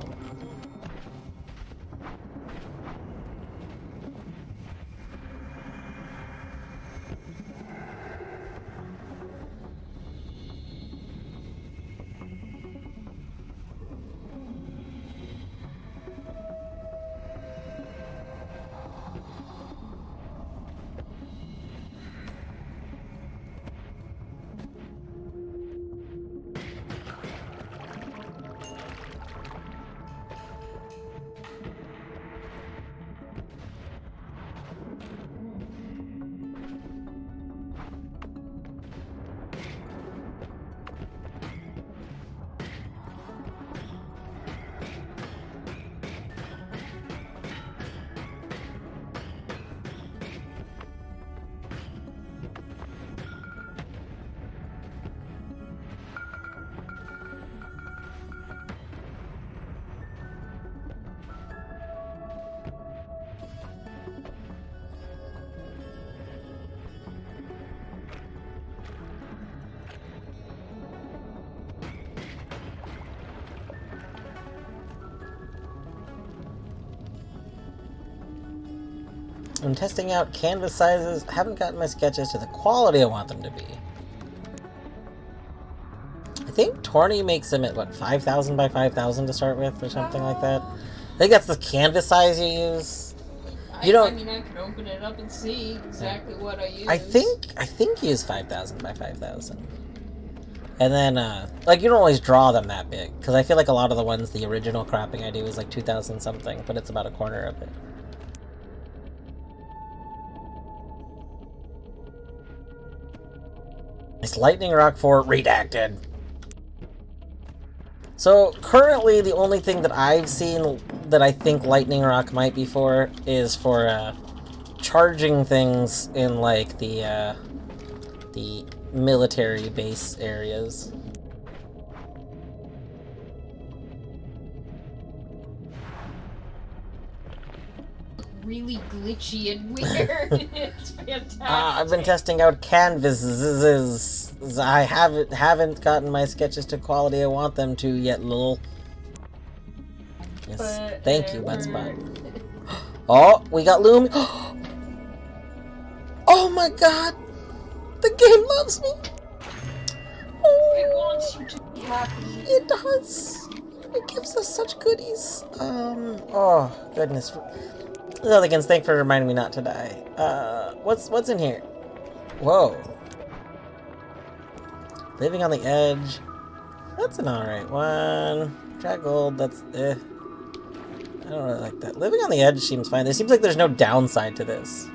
I'm testing out canvas sizes. I haven't gotten my sketches to the quality I want them to be. I think Torny makes them at, what, 5,000 by 5,000 to start with, or something like that? I think that's the canvas size you use. You don't... I mean, I can open it up and see exactly what I use. I think you use 5,000 by 5,000. And then, like, you don't always draw them that big, because I feel like a lot of the ones, the original cropping I do is like 2,000 something, but it's about a corner of it. It's Lightning Rock 4 redacted. So currently the only thing that I've seen that I think Lightning Rock might be for is for charging things in like the military base areas. Really glitchy and weird. It's fantastic. I've been testing out canvases. I haven't gotten my sketches to quality I want them to yet, lol. Yes, thank you, Buttspot. Oh, we got Loom. Oh my god! The game loves me! Oh, It wants you to be happy. It does! It gives us such goodies. Oh, goodness. Elegance, thanks for reminding me not to die. What's in here? Whoa. Living on the Edge. That's an alright one. Drag Gold, that's I don't really like that. Living on the Edge seems fine. It seems like there's no downside to this.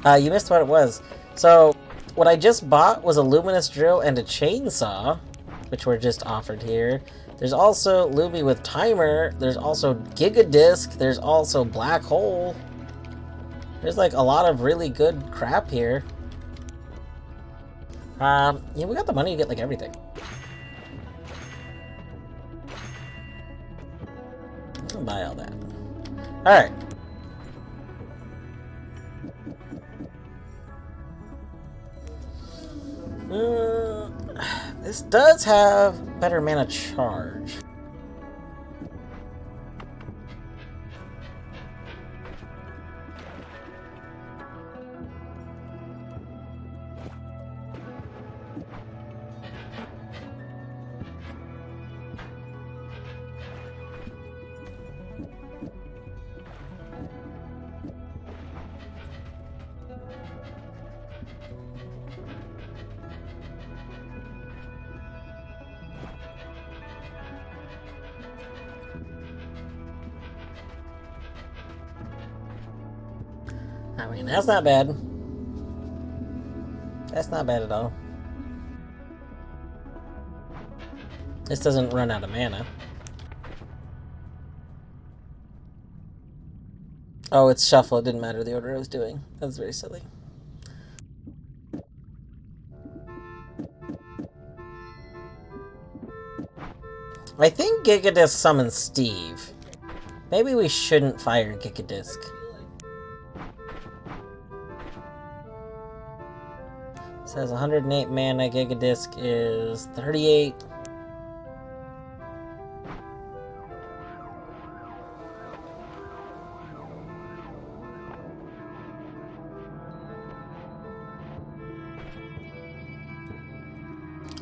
You missed what it was. So, what I just bought was a luminous drill and a chainsaw, which were just offered here. There's also Luby with timer. There's also Gigadisc. There's also Black Hole. There's like a lot of really good crap here. Yeah, we got the money to get like everything. I'll buy all that. Alright. This does have better mana charge. I mean, that's not bad. That's not bad at all. This doesn't run out of mana. Oh, it's shuffle. It didn't matter the order I was doing. That was very silly. I think Gigadisc summons Steve. Maybe we shouldn't fire Gigadisc. It says 108 mana, Gigadisc is 38.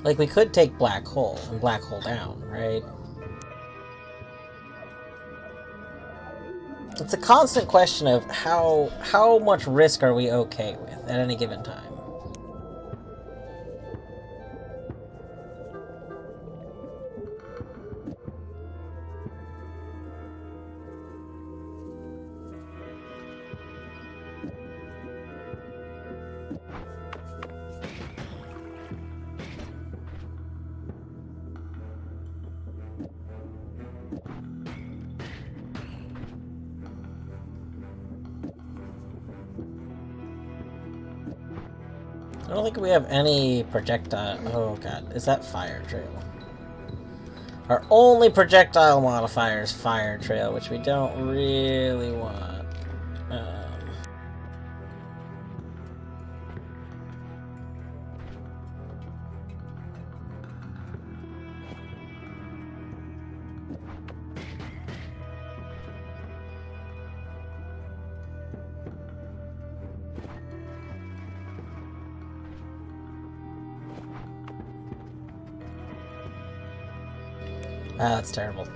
Like, we could take Black Hole and Black Hole down, right? It's a constant question of how much risk are we okay with at any given time. I don't think we have any projectile. Oh god, is that Fire Trail? Our only projectile modifier is Fire Trail, which we don't really want. Ah, that's terrible.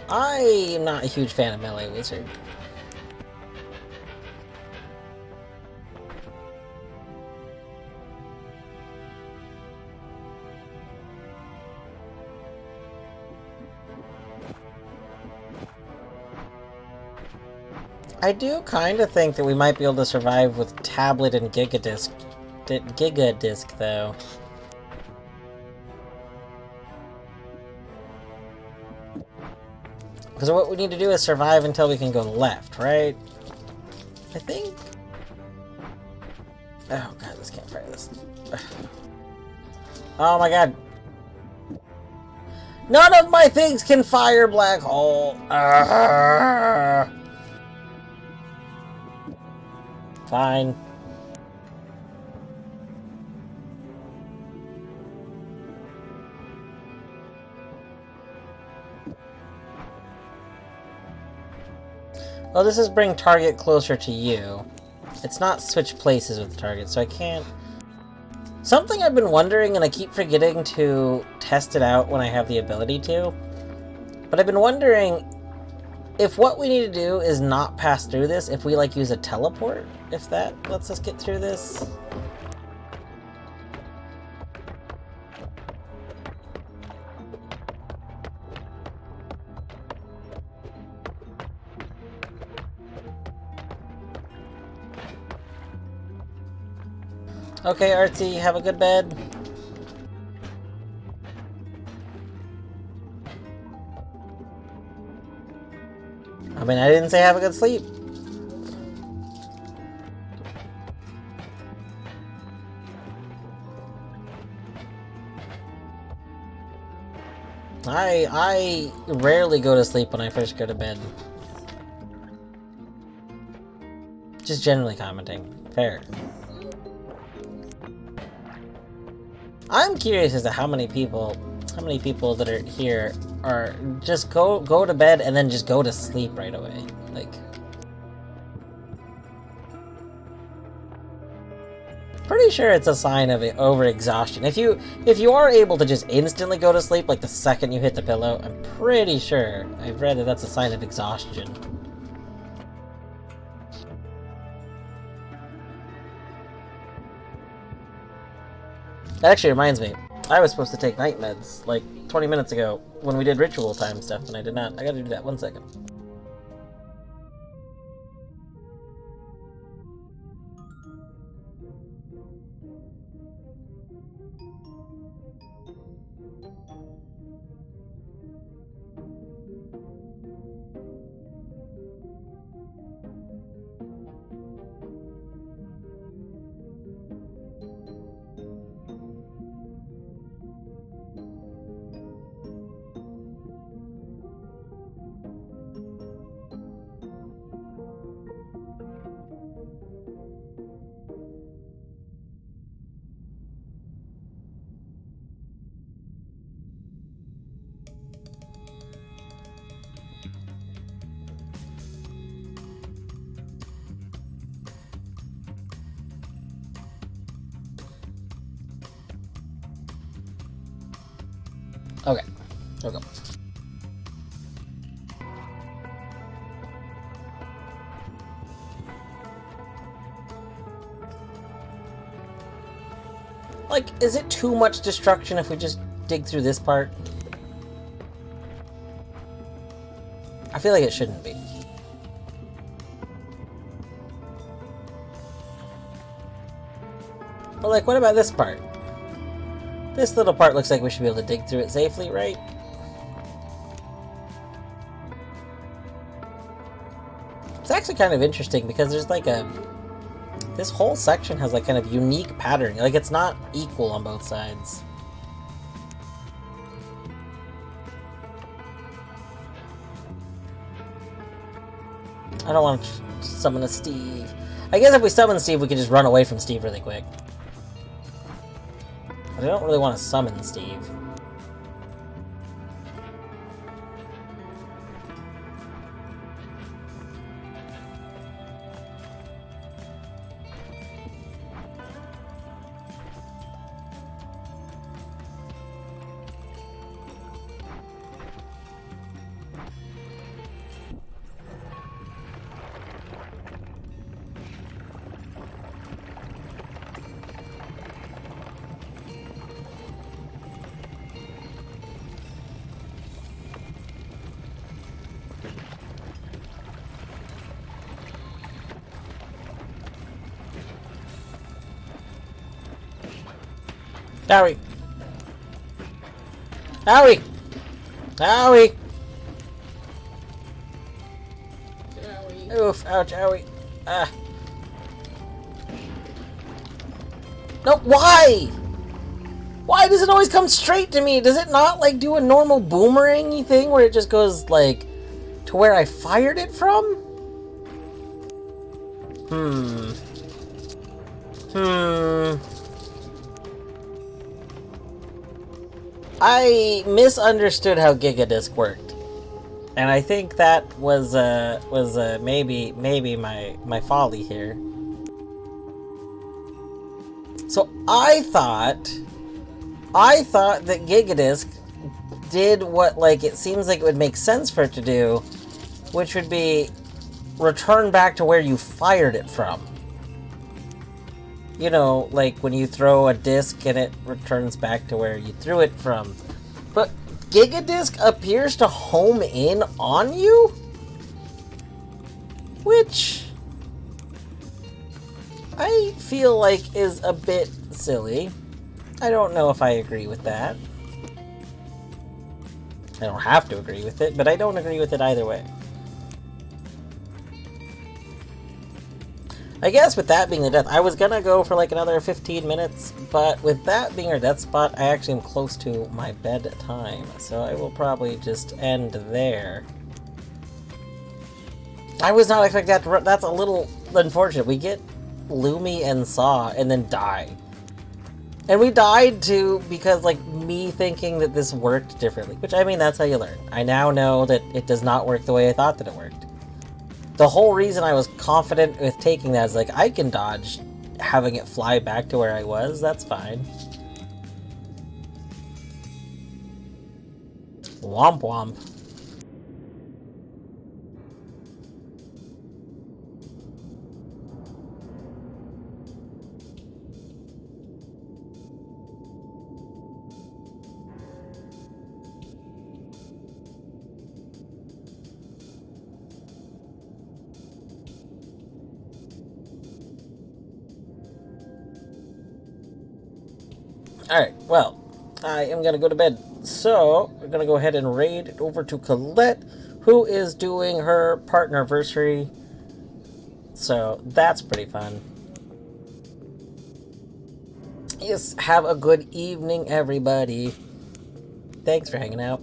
I'm not a huge fan of Melee Wizard. I do kind of think that we might be able to survive with Tablet and Gigadisc, though. Because what we need to do is survive until we can go left, right? I think... Oh god, this can't fire this. Oh my god. None of my things can fire Black Hole! Fine. Well, this is bring target closer to you. It's not switch places with the target, so I can't... Something I've been wondering, and I keep forgetting to test it out when I have the ability to, but I've been wondering if what we need to do is not pass through this, if we, like, use a teleport, if that lets us get through this. Okay, Artsy, have a good bed. I mean, I didn't say have a good sleep. I rarely go to sleep when I first go to bed. Just generally commenting. Fair. I'm curious as to how many people that are here are just go to bed and then just go to sleep right away. Like, Pretty sure it's a sign of overexhaustion. If you are able to just instantly go to sleep like the second you hit the pillow, I'm pretty sure I've read that that's a sign of exhaustion. That actually reminds me, I was supposed to take night meds like 20 minutes ago when we did ritual time stuff, and I did not. I gotta do that. 1 second. Okay, here we go. Like, is it too much destruction if we just dig through this part? I feel like it shouldn't be. But like, what about this part? This little part looks like we should be able to dig through it safely, right? It's actually kind of interesting because there's like this whole section has like kind of unique patterning. Like, it's not equal on both sides. I don't want to summon a Steve. I guess if we summon Steve, we could just run away from Steve really quick. But I don't really want to summon Steve. Owie! Owie! Owie! Owie. Oof, ouch, owie. Ah. No, why? Why does it always come straight to me? Does it not, like, do a normal boomerang-y thing where it just goes, like, to where I fired it from? I misunderstood how Gigadisc worked, and I think that was maybe my folly here. So I thought that Gigadisc did what, like, it seems like it would make sense for it to do, which would be return back to where you fired it from. You know, like when you throw a disc and it returns back to where you threw it from. But Gigadisc appears to home in on you? Which I feel like is a bit silly. I don't know if I agree with that. I don't have to agree with it, but I don't agree with it either way. I guess with that being the death, I was gonna go for like another 15 minutes, but with that being our death spot, I actually am close to my bedtime, so I will probably just end there. I was not expecting that to run. That's a little unfortunate. We get Lumi and Saw and then die. And we died too because, like, me thinking that this worked differently, which, I mean, that's how you learn. I now know that it does not work the way I thought that it worked. The whole reason I was confident with taking that is, like, I can dodge having it fly back to where I was, that's fine. Womp womp. Alright, well, I am going to go to bed. So, we're going to go ahead and raid over to Colette, who is doing her partnerversary. So, that's pretty fun. Yes, have a good evening, everybody. Thanks for hanging out.